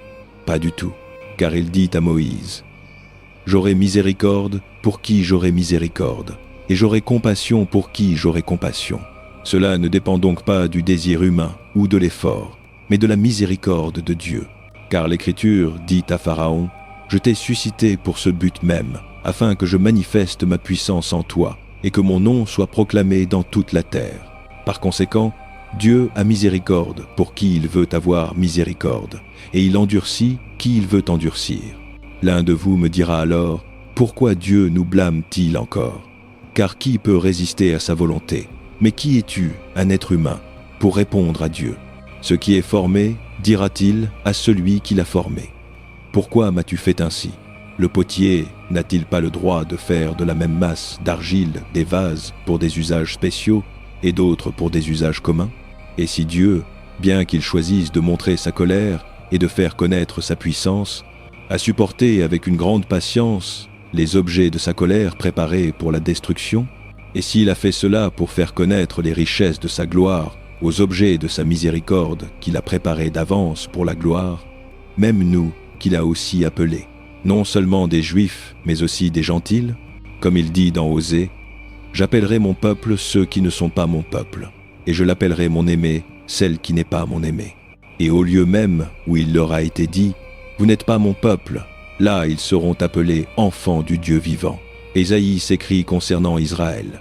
Pas du tout, car il dit à Moïse « J'aurai miséricorde pour qui j'aurai miséricorde, et j'aurai compassion pour qui j'aurai compassion. » Cela ne dépend donc pas du désir humain ou de l'effort, mais de la miséricorde de Dieu. Car l'Écriture dit à Pharaon « Je t'ai suscité pour ce but même, afin que je manifeste ma puissance en toi, et que mon nom soit proclamé dans toute la terre. » Par conséquent, Dieu a miséricorde pour qui il veut avoir miséricorde, et il endurcit qui il veut endurcir. L'un de vous me dira alors « Pourquoi Dieu nous blâme-t-il encore? Car qui peut résister à sa volonté? Mais qui es-tu, un être humain, pour répondre à Dieu? Ce qui est formé, dira-t-il à celui qui l'a formé. Pourquoi m'as-tu fait ainsi? Le potier n'a-t-il pas le droit de faire de la même masse d'argile des vases pour des usages spéciaux et d'autres pour des usages communs? Et si Dieu, bien qu'il choisisse de montrer sa colère et de faire connaître sa puissance, a supporté avec une grande patience les objets de sa colère préparés pour la destruction, et s'il a fait cela pour faire connaître les richesses de sa gloire aux objets de sa miséricorde qu'il a préparés d'avance pour la gloire, même nous qu'il a aussi appelés, non seulement des Juifs, mais aussi des gentils, comme il dit dans Osée, « J'appellerai mon peuple ceux qui ne sont pas mon peuple, et je l'appellerai mon aimé, celle qui n'est pas mon aimé. » Et au lieu même où il leur a été dit, « Vous n'êtes pas mon peuple », là ils seront appelés enfants du Dieu vivant. Ésaïe s'écrit concernant Israël.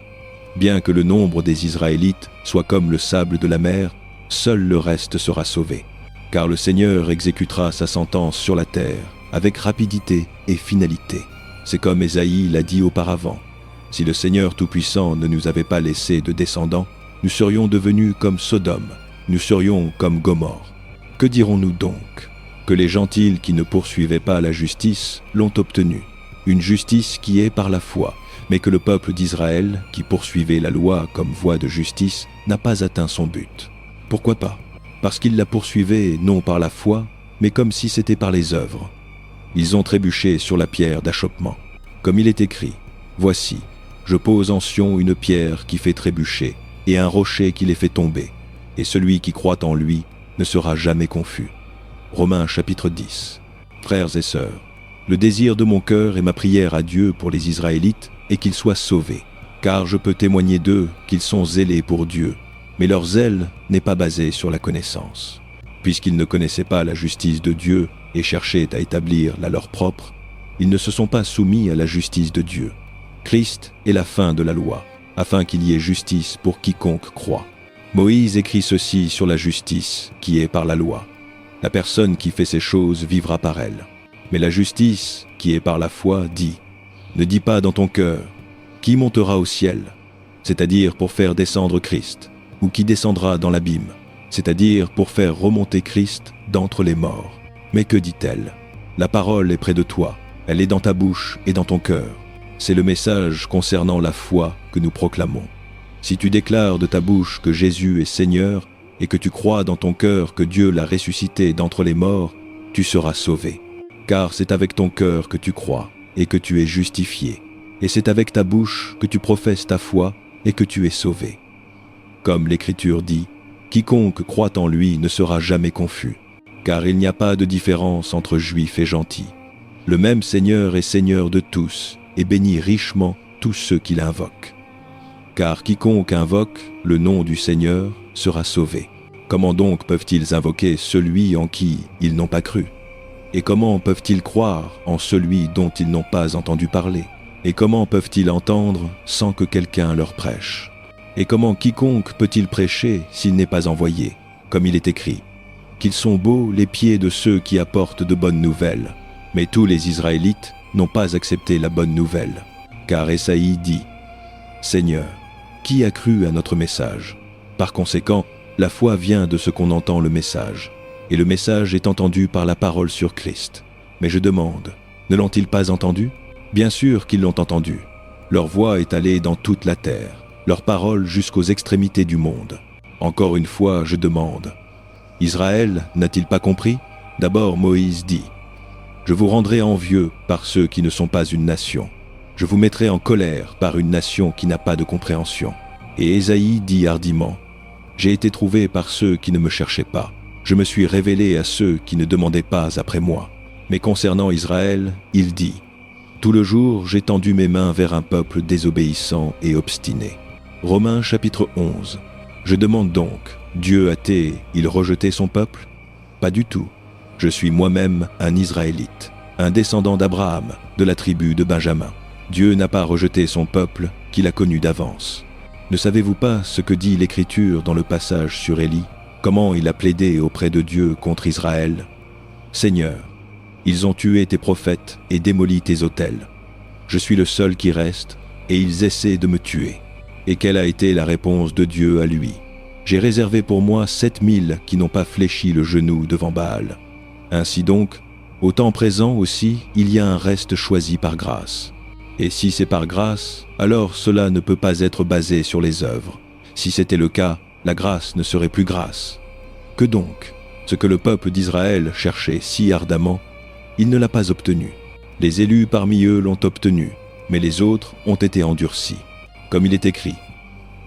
Bien que le nombre des Israélites soit comme le sable de la mer, seul le reste sera sauvé. Car le Seigneur exécutera sa sentence sur la terre avec rapidité et finalité. C'est comme Ésaïe l'a dit auparavant. Si le Seigneur Tout-Puissant ne nous avait pas laissé de descendants, nous serions devenus comme Sodome, nous serions comme Gomorrhe. Que dirons-nous donc? Que les gentils qui ne poursuivaient pas la justice l'ont obtenue. Une justice qui est par la foi, mais que le peuple d'Israël, qui poursuivait la loi comme voie de justice, n'a pas atteint son but. Pourquoi pas? Parce qu'ils la poursuivaient non par la foi, mais comme si c'était par les œuvres. Ils ont trébuché sur la pierre d'achoppement. Comme il est écrit, « Voici, je pose en Sion une pierre qui fait trébucher, et un rocher qui les fait tomber, et celui qui croit en lui ne sera jamais confus. » Romains chapitre 10. Frères et sœurs, le désir de mon cœur et ma prière à Dieu pour les Israélites est qu'ils soient sauvés, car je peux témoigner d'eux qu'ils sont zélés pour Dieu, mais leur zèle n'est pas basé sur la connaissance. Puisqu'ils ne connaissaient pas la justice de Dieu et cherchaient à établir la leur propre, Ils ne se sont pas soumis à la justice de Dieu. Christ est la fin de la loi, afin qu'il y ait justice pour quiconque croit. Moïse écrit ceci sur la justice qui est par la loi. La personne qui fait ces choses vivra par elle. Mais la justice qui est par la foi dit, ne dis pas dans ton cœur, qui montera au ciel, c'est-à-dire pour faire descendre Christ, ou qui descendra dans l'abîme, c'est-à-dire pour faire remonter Christ d'entre les morts. Mais que dit-elle? La parole est près de toi, elle est dans ta bouche et dans ton cœur. C'est le message concernant la foi que nous proclamons. Si tu déclares de ta bouche que Jésus est Seigneur et que tu crois dans ton cœur que Dieu l'a ressuscité d'entre les morts, tu seras sauvé. Car c'est avec ton cœur que tu crois et que tu es justifié, et c'est avec ta bouche que tu professes ta foi et que tu es sauvé. Comme l'Écriture dit, quiconque croit en lui ne sera jamais confus, car il n'y a pas de différence entre juifs et gentils. Le même Seigneur est Seigneur de tous et bénit richement tous ceux qui l'invoquent. Car quiconque invoque le nom du Seigneur sera sauvé. Comment donc peuvent-ils invoquer celui en qui ils n'ont pas cru? Et comment peuvent-ils croire en celui dont ils n'ont pas entendu parler? Et comment peuvent-ils entendre sans que quelqu'un leur prêche? Et comment quiconque peut-il prêcher s'il n'est pas envoyé? Comme il est écrit, qu'ils sont beaux les pieds de ceux qui apportent de bonnes nouvelles. Mais tous les Israélites n'ont pas accepté la bonne nouvelle. Car Ésaïe dit, Seigneur, qui a cru à notre message? Par conséquent, la foi vient de ce qu'on entend le message. Et le message est entendu par la parole sur Christ. Mais je demande, ne l'ont-ils pas entendu? Bien sûr qu'ils l'ont entendu. Leur voix est allée dans toute la terre, leur parole jusqu'aux extrémités du monde. Encore une fois, je demande, Israël n'a-t-il pas compris? D'abord Moïse dit, je vous rendrai envieux par ceux qui ne sont pas une nation. Je vous mettrai en colère par une nation qui n'a pas de compréhension. Et Ésaïe dit hardiment, j'ai été trouvé par ceux qui ne me cherchaient pas. Je me suis révélé à ceux qui ne demandaient pas après moi. Mais concernant Israël, il dit, tout le jour j'ai tendu mes mains vers un peuple désobéissant et obstiné. Romains chapitre 11. Je demande donc, Dieu a-t-il rejeté son peuple? Pas du tout. Je suis moi-même un Israélite, un descendant d'Abraham, de la tribu de Benjamin. Dieu n'a pas rejeté son peuple qu'il a connu d'avance. Ne savez-vous pas ce que dit l'Écriture dans le passage sur Élie? Comment il a plaidé auprès de Dieu contre Israël? Seigneur, ils ont tué tes prophètes et démoli tes autels. Je suis le seul qui reste, et ils essaient de me tuer. Et quelle a été la réponse de Dieu à lui? J'ai réservé pour moi 7000 qui n'ont pas fléchi le genou devant Baal. Ainsi donc, au temps présent aussi, il y a un reste choisi par grâce. Et si c'est par grâce, alors cela ne peut pas être basé sur les œuvres. Si c'était le cas, la grâce ne serait plus grâce. Que donc? Ce que le peuple d'Israël cherchait si ardemment, il ne l'a pas obtenu. Les élus parmi eux l'ont obtenu, mais les autres ont été endurcis. Comme il est écrit,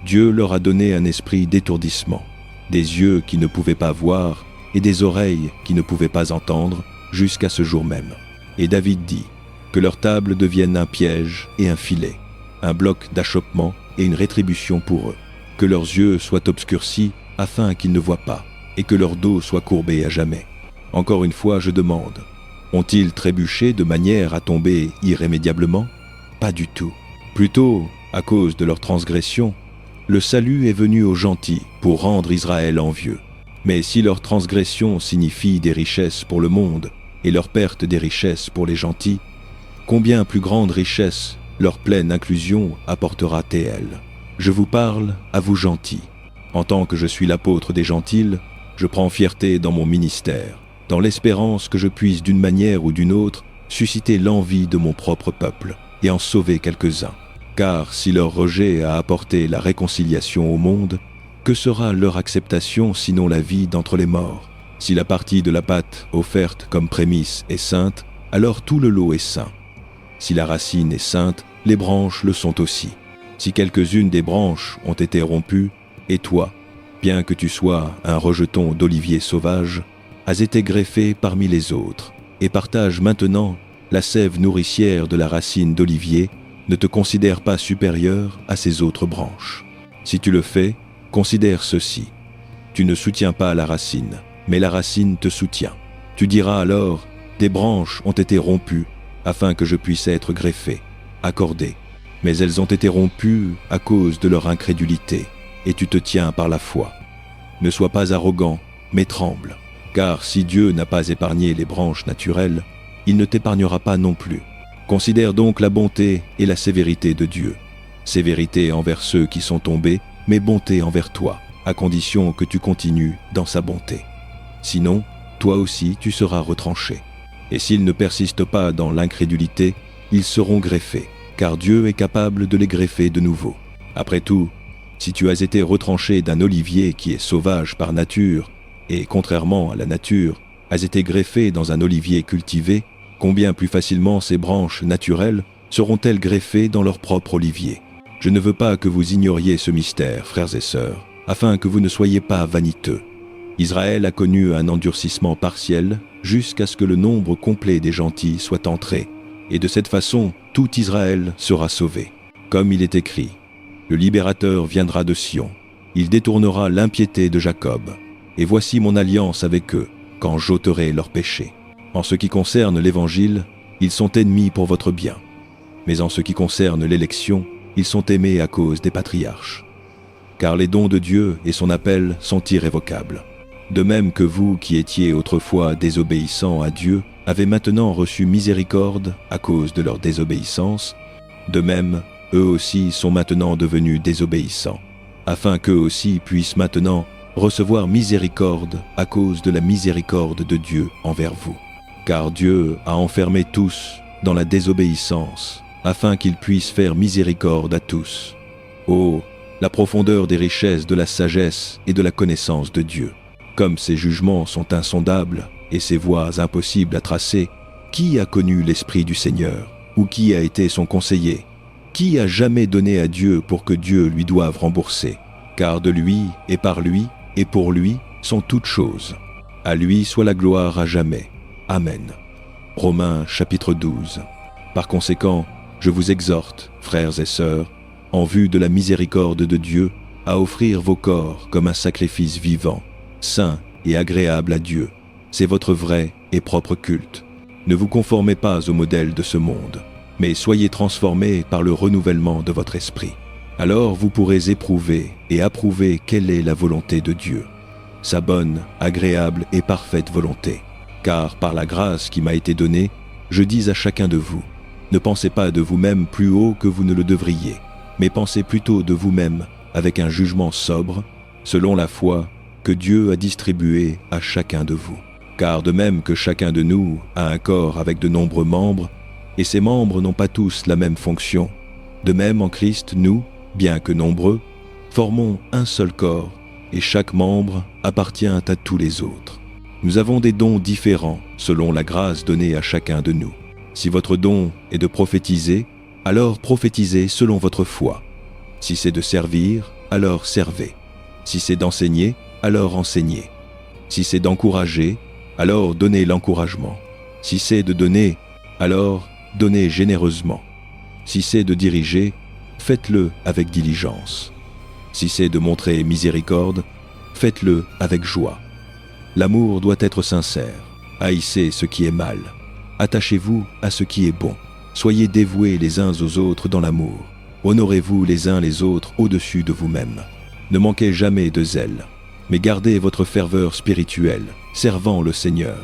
Dieu leur a donné un esprit d'étourdissement, des yeux qui ne pouvaient pas voir et des oreilles qui ne pouvaient pas entendre jusqu'à ce jour même. Et David dit, que leur table devienne un piège et un filet, un bloc d'achoppement et une rétribution pour eux. Que leurs yeux soient obscurcis afin qu'ils ne voient pas, et que leur dos soit courbé à jamais. Encore une fois, je demande, ont-ils trébuché de manière à tomber irrémédiablement? Pas du tout. Plutôt, à cause de leur transgression, le salut est venu aux gentils pour rendre Israël envieux. Mais si leur transgression signifie des richesses pour le monde et leur perte des richesses pour les gentils, combien plus grande richesse leur pleine inclusion apportera-t-elle? Je vous parle à vous gentils. En tant que je suis l'apôtre des gentils, je prends fierté dans mon ministère, dans l'espérance que je puisse d'une manière ou d'une autre susciter l'envie de mon propre peuple et en sauver quelques-uns. Car si leur rejet a apporté la réconciliation au monde, que sera leur acceptation sinon la vie d'entre les morts? Si la partie de la pâte offerte comme prémisse est sainte, alors tout le lot est saint. Si la racine est sainte, les branches le sont aussi. Si quelques-unes des branches ont été rompues, et toi, bien que tu sois un rejeton d'olivier sauvage, as été greffé parmi les autres, et partage maintenant la sève nourricière de la racine d'olivier, ne te considère pas supérieur à ces autres branches. Si tu le fais, considère ceci. Tu ne soutiens pas la racine, mais la racine te soutient. Tu diras alors, des branches ont été rompues, afin que je puisse être greffé, accordé. Mais elles ont été rompues à cause de leur incrédulité, et tu te tiens par la foi. Ne sois pas arrogant, mais tremble, car si Dieu n'a pas épargné les branches naturelles, il ne t'épargnera pas non plus. Considère donc la bonté et la sévérité de Dieu. Sévérité envers ceux qui sont tombés, mais bonté envers toi, à condition que tu continues dans sa bonté. Sinon, toi aussi tu seras retranché. Et s'ils ne persistent pas dans l'incrédulité, ils seront greffés, car Dieu est capable de les greffer de nouveau. Après tout, si tu as été retranché d'un olivier qui est sauvage par nature, et contrairement à la nature, as été greffé dans un olivier cultivé, combien plus facilement ces branches naturelles seront-elles greffées dans leur propre olivier? Je ne veux pas que vous ignoriez ce mystère, frères et sœurs, afin que vous ne soyez pas vaniteux. Israël a connu un endurcissement partiel jusqu'à ce que le nombre complet des gentils soit entré, et de cette façon, tout Israël sera sauvé. Comme il est écrit, le libérateur viendra de Sion, il détournera l'impiété de Jacob, et voici mon alliance avec eux, quand j'ôterai leurs péchés. En ce qui concerne l'Évangile, ils sont ennemis pour votre bien, mais en ce qui concerne l'élection, ils sont aimés à cause des patriarches. Car les dons de Dieu et son appel sont irrévocables. De même que vous qui étiez autrefois désobéissants à Dieu avez maintenant reçu miséricorde à cause de leur désobéissance, de même, eux aussi sont maintenant devenus désobéissants, afin qu'eux aussi puissent maintenant recevoir miséricorde à cause de la miséricorde de Dieu envers vous. Car Dieu a enfermé tous dans la désobéissance, afin qu'ils puissent faire miséricorde à tous. Oh, la profondeur des richesses de la sagesse et de la connaissance de Dieu! Comme ses jugements sont insondables et ses voies impossibles à tracer, qui a connu l'Esprit du Seigneur, ou qui a été son conseiller? Qui a jamais donné à Dieu pour que Dieu lui doive rembourser? Car de lui, et par lui, et pour lui, sont toutes choses. À lui soit la gloire à jamais. Amen. Romains chapitre 12. Par conséquent, je vous exhorte, frères et sœurs, en vue de la miséricorde de Dieu, à offrir vos corps comme un sacrifice vivant, saint et agréable à Dieu. C'est votre vrai et propre culte. Ne vous conformez pas au modèle de ce monde, mais soyez transformés par le renouvellement de votre esprit. Alors vous pourrez éprouver et approuver quelle est la volonté de Dieu, sa bonne, agréable et parfaite volonté. Car par la grâce qui m'a été donnée, je dis à chacun de vous, ne pensez pas de vous-même plus haut que vous ne le devriez, mais pensez plutôt de vous-même avec un jugement sobre, selon la foi que Dieu a distribuée à chacun de vous. Car de même que chacun de nous a un corps avec de nombreux membres, et ces membres n'ont pas tous la même fonction, de même en Christ, nous, bien que nombreux, formons un seul corps, et chaque membre appartient à tous les autres. Nous avons des dons différents selon la grâce donnée à chacun de nous. Si votre don est de prophétiser, alors prophétisez selon votre foi. Si c'est de servir, alors servez. Si c'est d'enseigner, alors enseignez. Si c'est d'encourager, alors donnez l'encouragement. Si c'est de donner, alors donnez généreusement. Si c'est de diriger, faites-le avec diligence. Si c'est de montrer miséricorde, faites-le avec joie. L'amour doit être sincère. Haïssez ce qui est mal. Attachez-vous à ce qui est bon. Soyez dévoués les uns aux autres dans l'amour. Honorez-vous les uns les autres au-dessus de vous-même. Ne manquez jamais de zèle, mais gardez votre ferveur spirituelle, servant le Seigneur.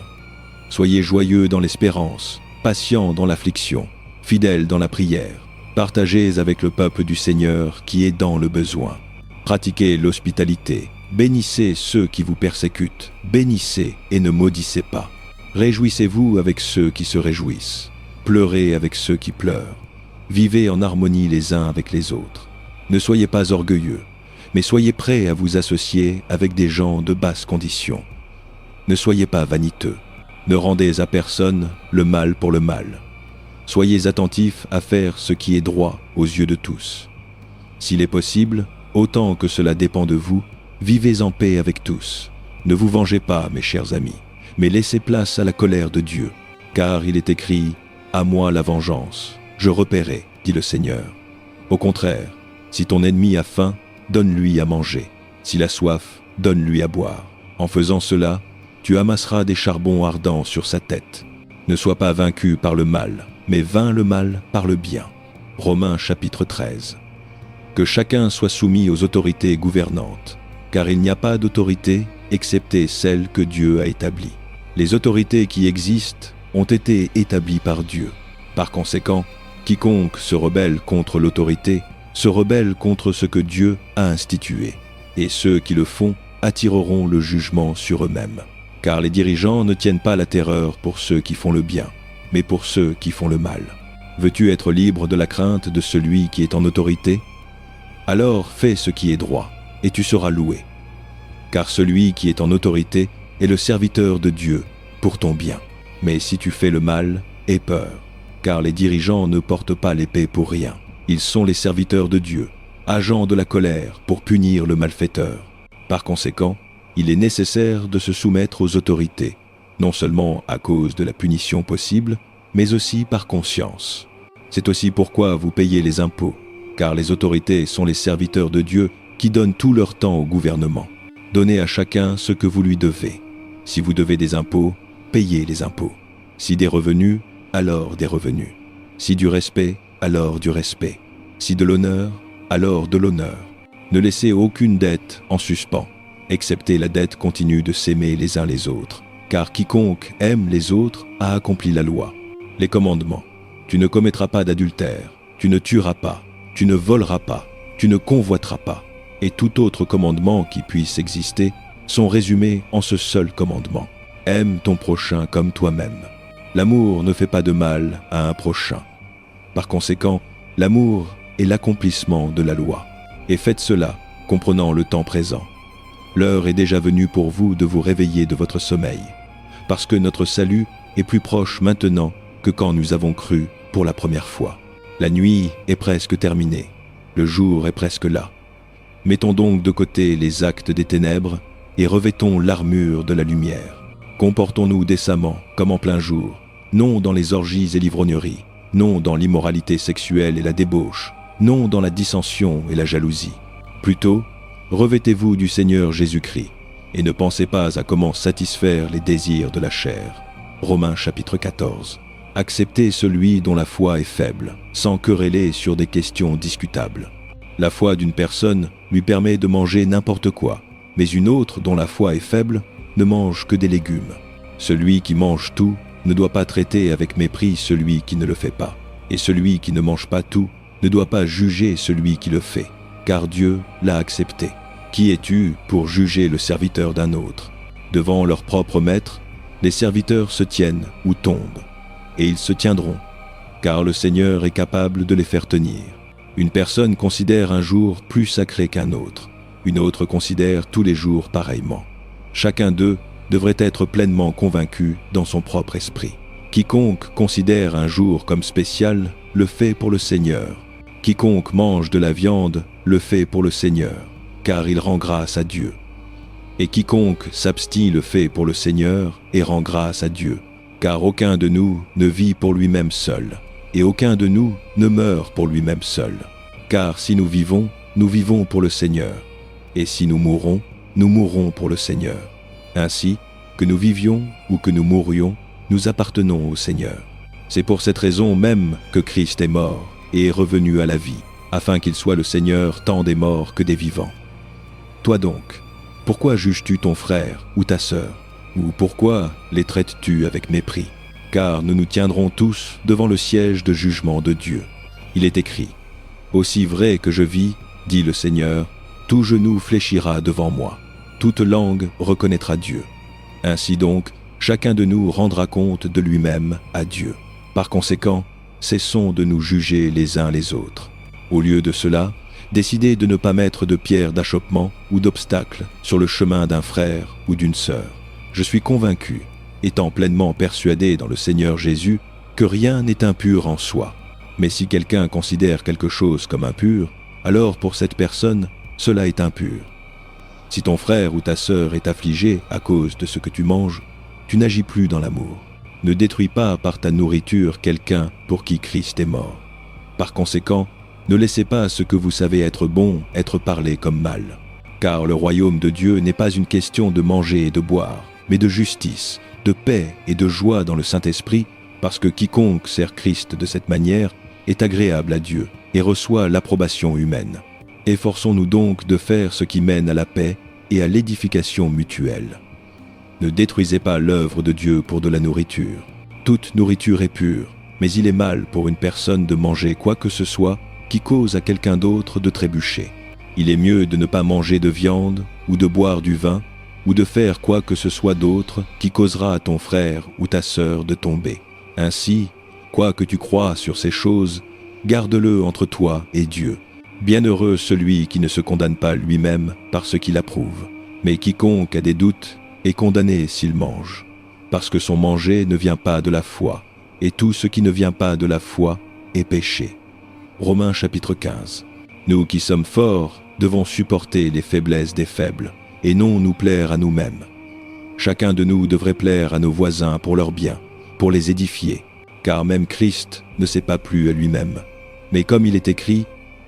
Soyez joyeux dans l'espérance, patients dans l'affliction, fidèles dans la prière. Partagez avec le peuple du Seigneur qui est dans le besoin. Pratiquez l'hospitalité. Bénissez ceux qui vous persécutent. Bénissez et ne maudissez pas. Réjouissez-vous avec ceux qui se réjouissent. Pleurez avec ceux qui pleurent. Vivez en harmonie les uns avec les autres. Ne soyez pas orgueilleux, mais soyez prêts à vous associer avec des gens de basse condition. Ne soyez pas vaniteux. Ne rendez à personne le mal pour le mal. Soyez attentifs à faire ce qui est droit aux yeux de tous. S'il est possible, autant que cela dépend de vous, vivez en paix avec tous. Ne vous vengez pas, mes chers amis, mais laissez place à la colère de Dieu, car il est écrit « À moi la vengeance, je repaierai, dit le Seigneur. » Au contraire, si ton ennemi a faim, donne-lui à manger. S'il a soif, donne-lui à boire. En faisant cela, tu amasseras des charbons ardents sur sa tête. Ne sois pas vaincu par le mal, mais vainc le mal par le bien. Romains chapitre 13. Que chacun soit soumis aux autorités gouvernantes, car il n'y a pas d'autorité excepté celle que Dieu a établie. Les autorités qui existent ont été établies par Dieu. Par conséquent, quiconque se rebelle contre l'autorité se rebelle contre ce que Dieu a institué, et ceux qui le font attireront le jugement sur eux-mêmes. Car les dirigeants ne tiennent pas la terreur pour ceux qui font le bien, mais pour ceux qui font le mal. Veux-tu être libre de la crainte de celui qui est en autorité? Alors fais ce qui est droit, et tu seras loué. Car celui qui est en autorité est le serviteur de Dieu pour ton bien. Mais si tu fais le mal, aie peur, car les dirigeants ne portent pas l'épée pour rien. Ils sont les serviteurs de Dieu, agents de la colère pour punir le malfaiteur. Par conséquent, il est nécessaire de se soumettre aux autorités, non seulement à cause de la punition possible, mais aussi par conscience. C'est aussi pourquoi vous payez les impôts, car les autorités sont les serviteurs de Dieu qui donnent tout leur temps au gouvernement. Donnez à chacun ce que vous lui devez. Si vous devez des impôts, payez les impôts. Si des revenus, alors des revenus. Si du respect, alors du respect. Si de l'honneur, alors de l'honneur. Ne laissez aucune dette en suspens, excepté la dette continue de s'aimer les uns les autres. Car quiconque aime les autres a accompli la loi. Les commandements: tu ne commettras pas d'adultère, tu ne tueras pas, tu ne voleras pas, tu ne convoiteras pas, et tout autre commandement qui puisse exister sont résumés en ce seul commandement: aime ton prochain comme toi-même. L'amour ne fait pas de mal à un prochain. Par conséquent, l'amour est l'accomplissement de la loi. Et faites cela, comprenant le temps présent. L'heure est déjà venue pour vous de vous réveiller de votre sommeil, parce que notre salut est plus proche maintenant que quand nous avons cru pour la première fois. La nuit est presque terminée, le jour est presque là. Mettons donc de côté les actes des ténèbres et revêtons l'armure de la lumière. Comportons-nous décemment comme en plein jour, non dans les orgies et l'ivrognerie, non dans l'immoralité sexuelle et la débauche, non dans la dissension et la jalousie. Plutôt, revêtez-vous du Seigneur Jésus-Christ et ne pensez pas à comment satisfaire les désirs de la chair. Romains chapitre 14. Acceptez celui dont la foi est faible, sans quereller sur des questions discutables. La foi d'une personne lui permet de manger n'importe quoi, mais une autre dont la foi est faible ne mange que des légumes. Celui qui mange tout ne doit pas traiter avec mépris celui qui ne le fait pas, et celui qui ne mange pas tout ne doit pas juger celui qui le fait, car Dieu l'a accepté. Qui es-tu pour juger le serviteur d'un autre? Devant leur propre maître, les serviteurs se tiennent ou tombent, et ils se tiendront, car le Seigneur est capable de les faire tenir. Une personne considère un jour plus sacré qu'un autre, une autre considère tous les jours pareillement. Chacun d'eux devrait être pleinement convaincu dans son propre esprit. Quiconque considère un jour comme spécial le fait pour le Seigneur. Quiconque mange de la viande le fait pour le Seigneur, car il rend grâce à Dieu. Et quiconque s'abstient le fait pour le Seigneur et rend grâce à Dieu, car aucun de nous ne vit pour lui-même seul, et aucun de nous ne meurt pour lui-même seul. Car si nous vivons pour le Seigneur, et si nous mourrons pour le Seigneur. Ainsi, que nous vivions ou que nous mourions, nous appartenons au Seigneur. C'est pour cette raison même que Christ est mort et est revenu à la vie, afin qu'il soit le Seigneur tant des morts que des vivants. Toi donc, pourquoi juges-tu ton frère ou ta sœur? Ou pourquoi les traites-tu avec mépris? Car nous nous tiendrons tous devant le siège de jugement de Dieu. Il est écrit: aussi vrai que je vis, dit le Seigneur, tout genou fléchira devant moi, toute langue reconnaîtra Dieu. Ainsi donc, chacun de nous rendra compte de lui-même à Dieu. Par conséquent, cessons de nous juger les uns les autres. Au lieu de cela, décidez de ne pas mettre de pierre d'achoppement ou d'obstacle sur le chemin d'un frère ou d'une sœur. Je suis convaincu, étant pleinement persuadé dans le Seigneur Jésus, que rien n'est impur en soi. Mais si quelqu'un considère quelque chose comme impur, alors pour cette personne, cela est impur. Si ton frère ou ta sœur est affligé à cause de ce que tu manges, tu n'agis plus dans l'amour. Ne détruis pas par ta nourriture quelqu'un pour qui Christ est mort. Par conséquent, ne laissez pas ce que vous savez être bon être parlé comme mal. Car le royaume de Dieu n'est pas une question de manger et de boire, mais de justice, de paix et de joie dans le Saint-Esprit, parce que quiconque sert Christ de cette manière est agréable à Dieu et reçoit l'approbation humaine. Efforçons-nous donc de faire ce qui mène à la paix et à l'édification mutuelle. Ne détruisez pas l'œuvre de Dieu pour de la nourriture. Toute nourriture est pure, mais il est mal pour une personne de manger quoi que ce soit qui cause à quelqu'un d'autre de trébucher. Il est mieux de ne pas manger de viande ou de boire du vin ou de faire quoi que ce soit d'autre qui causera à ton frère ou ta sœur de tomber. Ainsi, quoi que tu crois sur ces choses, garde-le entre toi et Dieu. Bienheureux celui qui ne se condamne pas lui-même par ce qu'il approuve. Mais quiconque a des doutes est condamné s'il mange, parce que son manger ne vient pas de la foi, et tout ce qui ne vient pas de la foi est péché. Romains chapitre 15. Nous qui sommes forts devons supporter les faiblesses des faibles, et non nous plaire à nous-mêmes. Chacun de nous devrait plaire à nos voisins pour leur bien, pour les édifier, car même Christ ne s'est pas plu à lui-même. Mais comme il est écrit,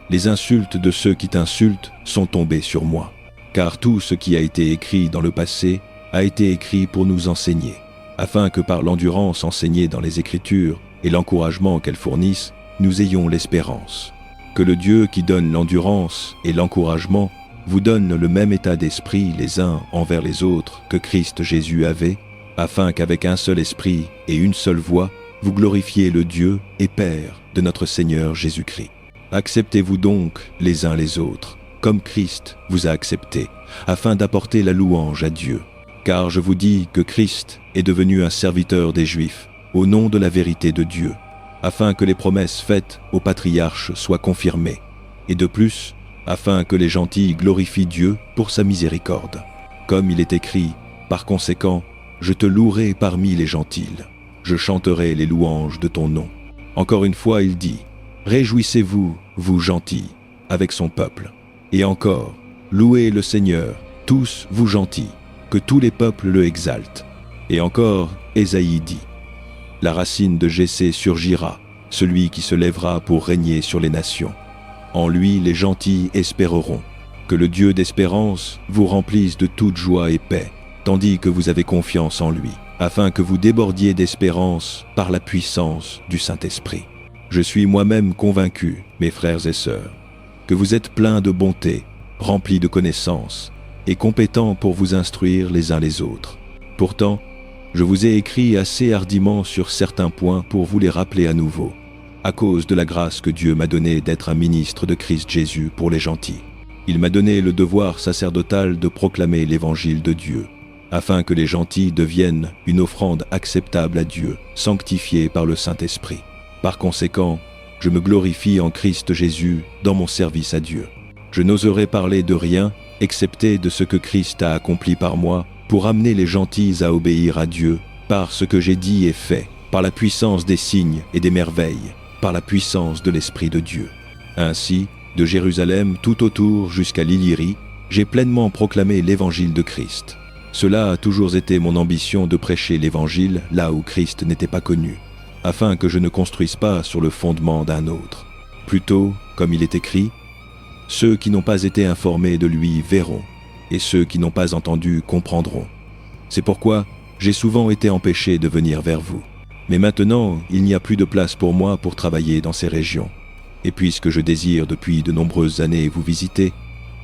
les insultes de ceux qui t'insultent sont tombées sur moi. Car tout ce qui a été écrit dans le passé a été écrit pour nous enseigner, afin que par l'endurance enseignée dans les Écritures et l'encouragement qu'elles fournissent, nous ayons l'espérance. Que le Dieu qui donne l'endurance et l'encouragement vous donne le même état d'esprit les uns envers les autres que Christ Jésus avait, afin qu'avec un seul esprit et une seule voix, vous glorifiez le Dieu et Père de notre Seigneur Jésus-Christ. Acceptez-vous donc les uns les autres, comme Christ vous a accepté, afin d'apporter la louange à Dieu. Car je vous dis que Christ est devenu un serviteur des Juifs, au nom de la vérité de Dieu, afin que les promesses faites aux patriarches soient confirmées, et de plus, afin que les gentils glorifient Dieu pour sa miséricorde. Comme il est écrit, par conséquent, je te louerai parmi les gentils, je chanterai les louanges de ton nom. Encore une fois, il dit, réjouissez-vous, vous gentils, avec son peuple. Et encore, louez le Seigneur, tous vous gentils, que tous les peuples le exaltent. Et encore, Ésaïe dit, la racine de Jessé surgira, celui qui se lèvera pour régner sur les nations. En lui, les gentils espéreront. Que le Dieu d'espérance vous remplisse de toute joie et paix, tandis que vous avez confiance en lui, afin que vous débordiez d'espérance par la puissance du Saint-Esprit. Je suis moi-même convaincu, mes frères et sœurs, que vous êtes pleins de bonté, remplis de connaissances, et compétents pour vous instruire les uns les autres. Pourtant, je vous ai écrit assez hardiment sur certains points pour vous les rappeler à nouveau, à cause de la grâce que Dieu m'a donnée d'être un ministre de Christ Jésus pour les gentils. Il m'a donné le devoir sacerdotal de proclamer l'évangile de Dieu, afin que les gentils deviennent une offrande acceptable à Dieu, sanctifiée par le Saint-Esprit. Par conséquent, je me glorifie en Christ Jésus dans mon service à Dieu. Je n'oserai parler de rien, excepté de ce que Christ a accompli par moi, pour amener les gentils à obéir à Dieu, par ce que j'ai dit et fait, par la puissance des signes et des merveilles, par la puissance de l'Esprit de Dieu. Ainsi, de Jérusalem tout autour jusqu'à l'Illyrie, j'ai pleinement proclamé l'évangile de Christ. Cela a toujours été mon ambition de prêcher l'évangile là où Christ n'était pas connu, afin que je ne construise pas sur le fondement d'un autre. Plutôt, comme il est écrit, « Ceux qui n'ont pas été informés de lui verront, et ceux qui n'ont pas entendu comprendront. » C'est pourquoi j'ai souvent été empêché de venir vers vous. Mais maintenant, il n'y a plus de place pour moi pour travailler dans ces régions. Et puisque je désire depuis de nombreuses années vous visiter,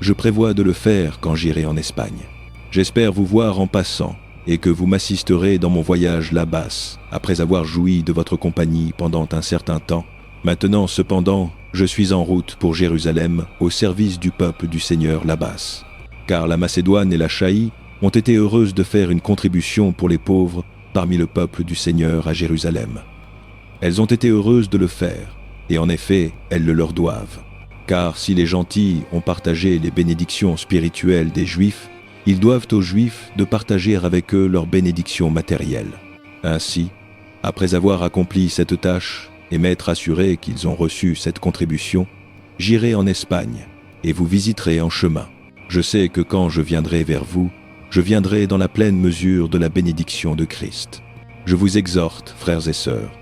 je prévois de le faire quand j'irai en Espagne. J'espère vous voir en passant et que vous m'assisterez dans mon voyage là-bas, après avoir joui de votre compagnie pendant un certain temps. Maintenant, cependant, je suis en route pour Jérusalem au service du peuple du Seigneur là-bas. Car la Macédoine et la Chaïe ont été heureuses de faire une contribution pour les pauvres parmi le peuple du Seigneur à Jérusalem. Elles ont été heureuses de le faire, et en effet, elles le leur doivent. Car si les gentils ont partagé les bénédictions spirituelles des Juifs, ils doivent aux Juifs de partager avec eux leurs bénédictions matérielles. Ainsi, après avoir accompli cette tâche et m'être assuré qu'ils ont reçu cette contribution, j'irai en Espagne et vous visiterai en chemin. Je sais que quand je viendrai vers vous, je viendrai dans la pleine mesure de la bénédiction de Christ. Je vous exhorte, frères et sœurs,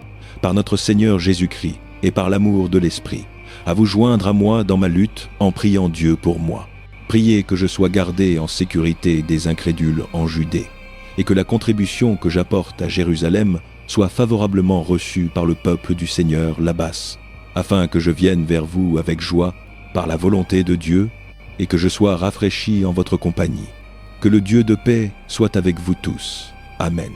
par notre Seigneur Jésus-Christ et par l'amour de l'Esprit, à vous joindre à moi dans ma lutte en priant Dieu pour moi. Priez que je sois gardé en sécurité des incrédules en Judée, et que la contribution que j'apporte à Jérusalem soit favorablement reçu par le peuple du Seigneur Labas, afin que je vienne vers vous avec joie, par la volonté de Dieu, et que je sois rafraîchi en votre compagnie. Que le Dieu de paix soit avec vous tous. Amen.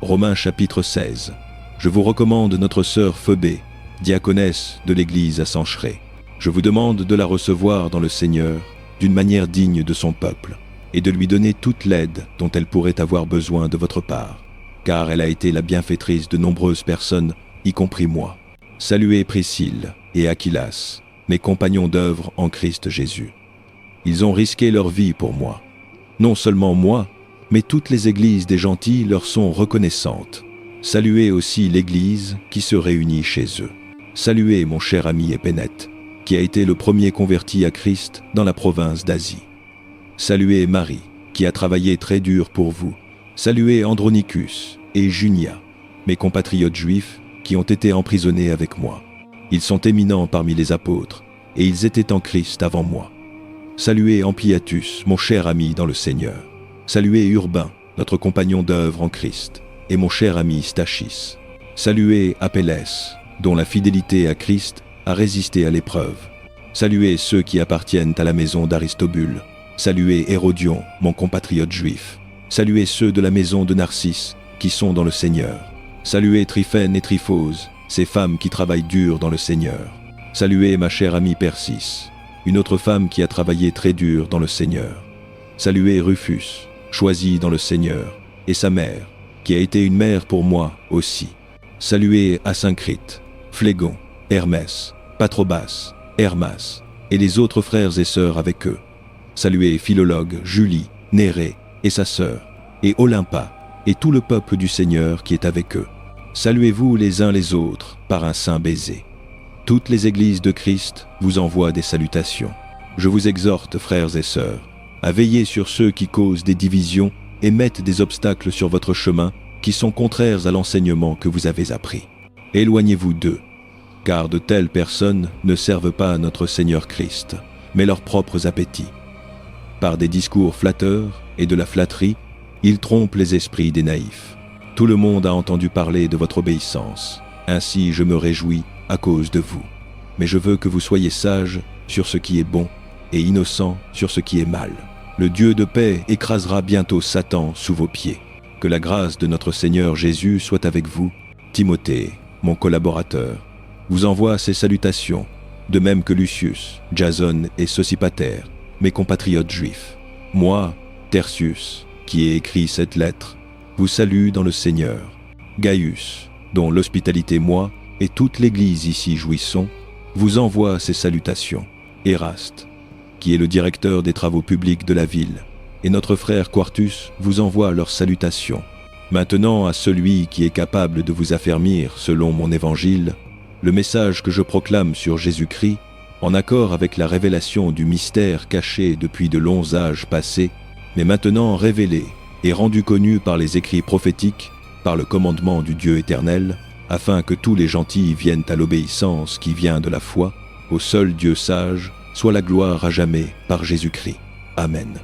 Romains chapitre 16. Je vous recommande notre sœur Phœbé, diaconesse de l'église à Cenchreae. Je vous demande de la recevoir dans le Seigneur d'une manière digne de son peuple, et de lui donner toute l'aide dont elle pourrait avoir besoin de votre part, car elle a été la bienfaitrice de nombreuses personnes, y compris moi. Saluez Priscille et Aquilas, mes compagnons d'œuvre en Christ Jésus. Ils ont risqué leur vie pour moi. Non seulement moi, mais toutes les églises des gentils leur sont reconnaissantes. Saluez aussi l'église qui se réunit chez eux. Saluez mon cher ami Épénète, qui a été le premier converti à Christ dans la province d'Asie. Saluez Marie, qui a travaillé très dur pour vous. Saluez Andronicus et Junia, mes compatriotes juifs qui ont été emprisonnés avec moi. Ils sont éminents parmi les apôtres, et ils étaient en Christ avant moi. Saluez Ampliatus, mon cher ami dans le Seigneur. Saluez Urbain, notre compagnon d'œuvre en Christ, et mon cher ami Stachys. Saluez Apelles, dont la fidélité à Christ a résisté à l'épreuve. Saluez ceux qui appartiennent à la maison d'Aristobule. Saluez Hérodion, mon compatriote juif. Saluez ceux de la maison de Narcisse, qui sont dans le Seigneur. Saluez Tryphène et Tryphose, ces femmes qui travaillent dur dans le Seigneur. Saluez ma chère amie Persis, une autre femme qui a travaillé très dur dans le Seigneur. Saluez Rufus, choisi dans le Seigneur, et sa mère, qui a été une mère pour moi aussi. Saluez Asyncrite, Phlégon, Hermès, Patrobas, Hermas, et les autres frères et sœurs avec eux. Saluez Philologue, Julie, Nérée et sa sœur, et Olympa, et tout le peuple du Seigneur qui est avec eux. Saluez-vous les uns les autres par un saint baiser. Toutes les églises de Christ vous envoient des salutations. Je vous exhorte, frères et sœurs, à veiller sur ceux qui causent des divisions et mettent des obstacles sur votre chemin qui sont contraires à l'enseignement que vous avez appris. Éloignez-vous d'eux, car de telles personnes ne servent pas à notre Seigneur Christ, mais leurs propres appétits. Par des discours flatteurs et de la flatterie, ils trompent les esprits des naïfs. Tout le monde a entendu parler de votre obéissance. Ainsi je me réjouis à cause de vous. Mais je veux que vous soyez sages sur ce qui est bon et innocents sur ce qui est mal. Le Dieu de paix écrasera bientôt Satan sous vos pieds. Que la grâce de notre Seigneur Jésus soit avec vous. Timothée, mon collaborateur, vous envoie ses salutations, de même que Lucius, Jason et Sosipater, mes compatriotes juifs. Moi, Tertius, qui ai écrit cette lettre, vous salue dans le Seigneur. Gaius, dont l'hospitalité moi et toute l'Église ici jouissons, vous envoie ses salutations. Éraste, qui est le directeur des travaux publics de la ville, et notre frère Quartus vous envoie leurs salutations. Maintenant à celui qui est capable de vous affermir, selon mon évangile, le message que je proclame sur Jésus-Christ, en accord avec la révélation du mystère caché depuis de longs âges passés, mais maintenant révélé et rendu connu par les écrits prophétiques, par le commandement du Dieu éternel, afin que tous les gentils viennent à l'obéissance qui vient de la foi, au seul Dieu sage, soit la gloire à jamais par Jésus-Christ. Amen.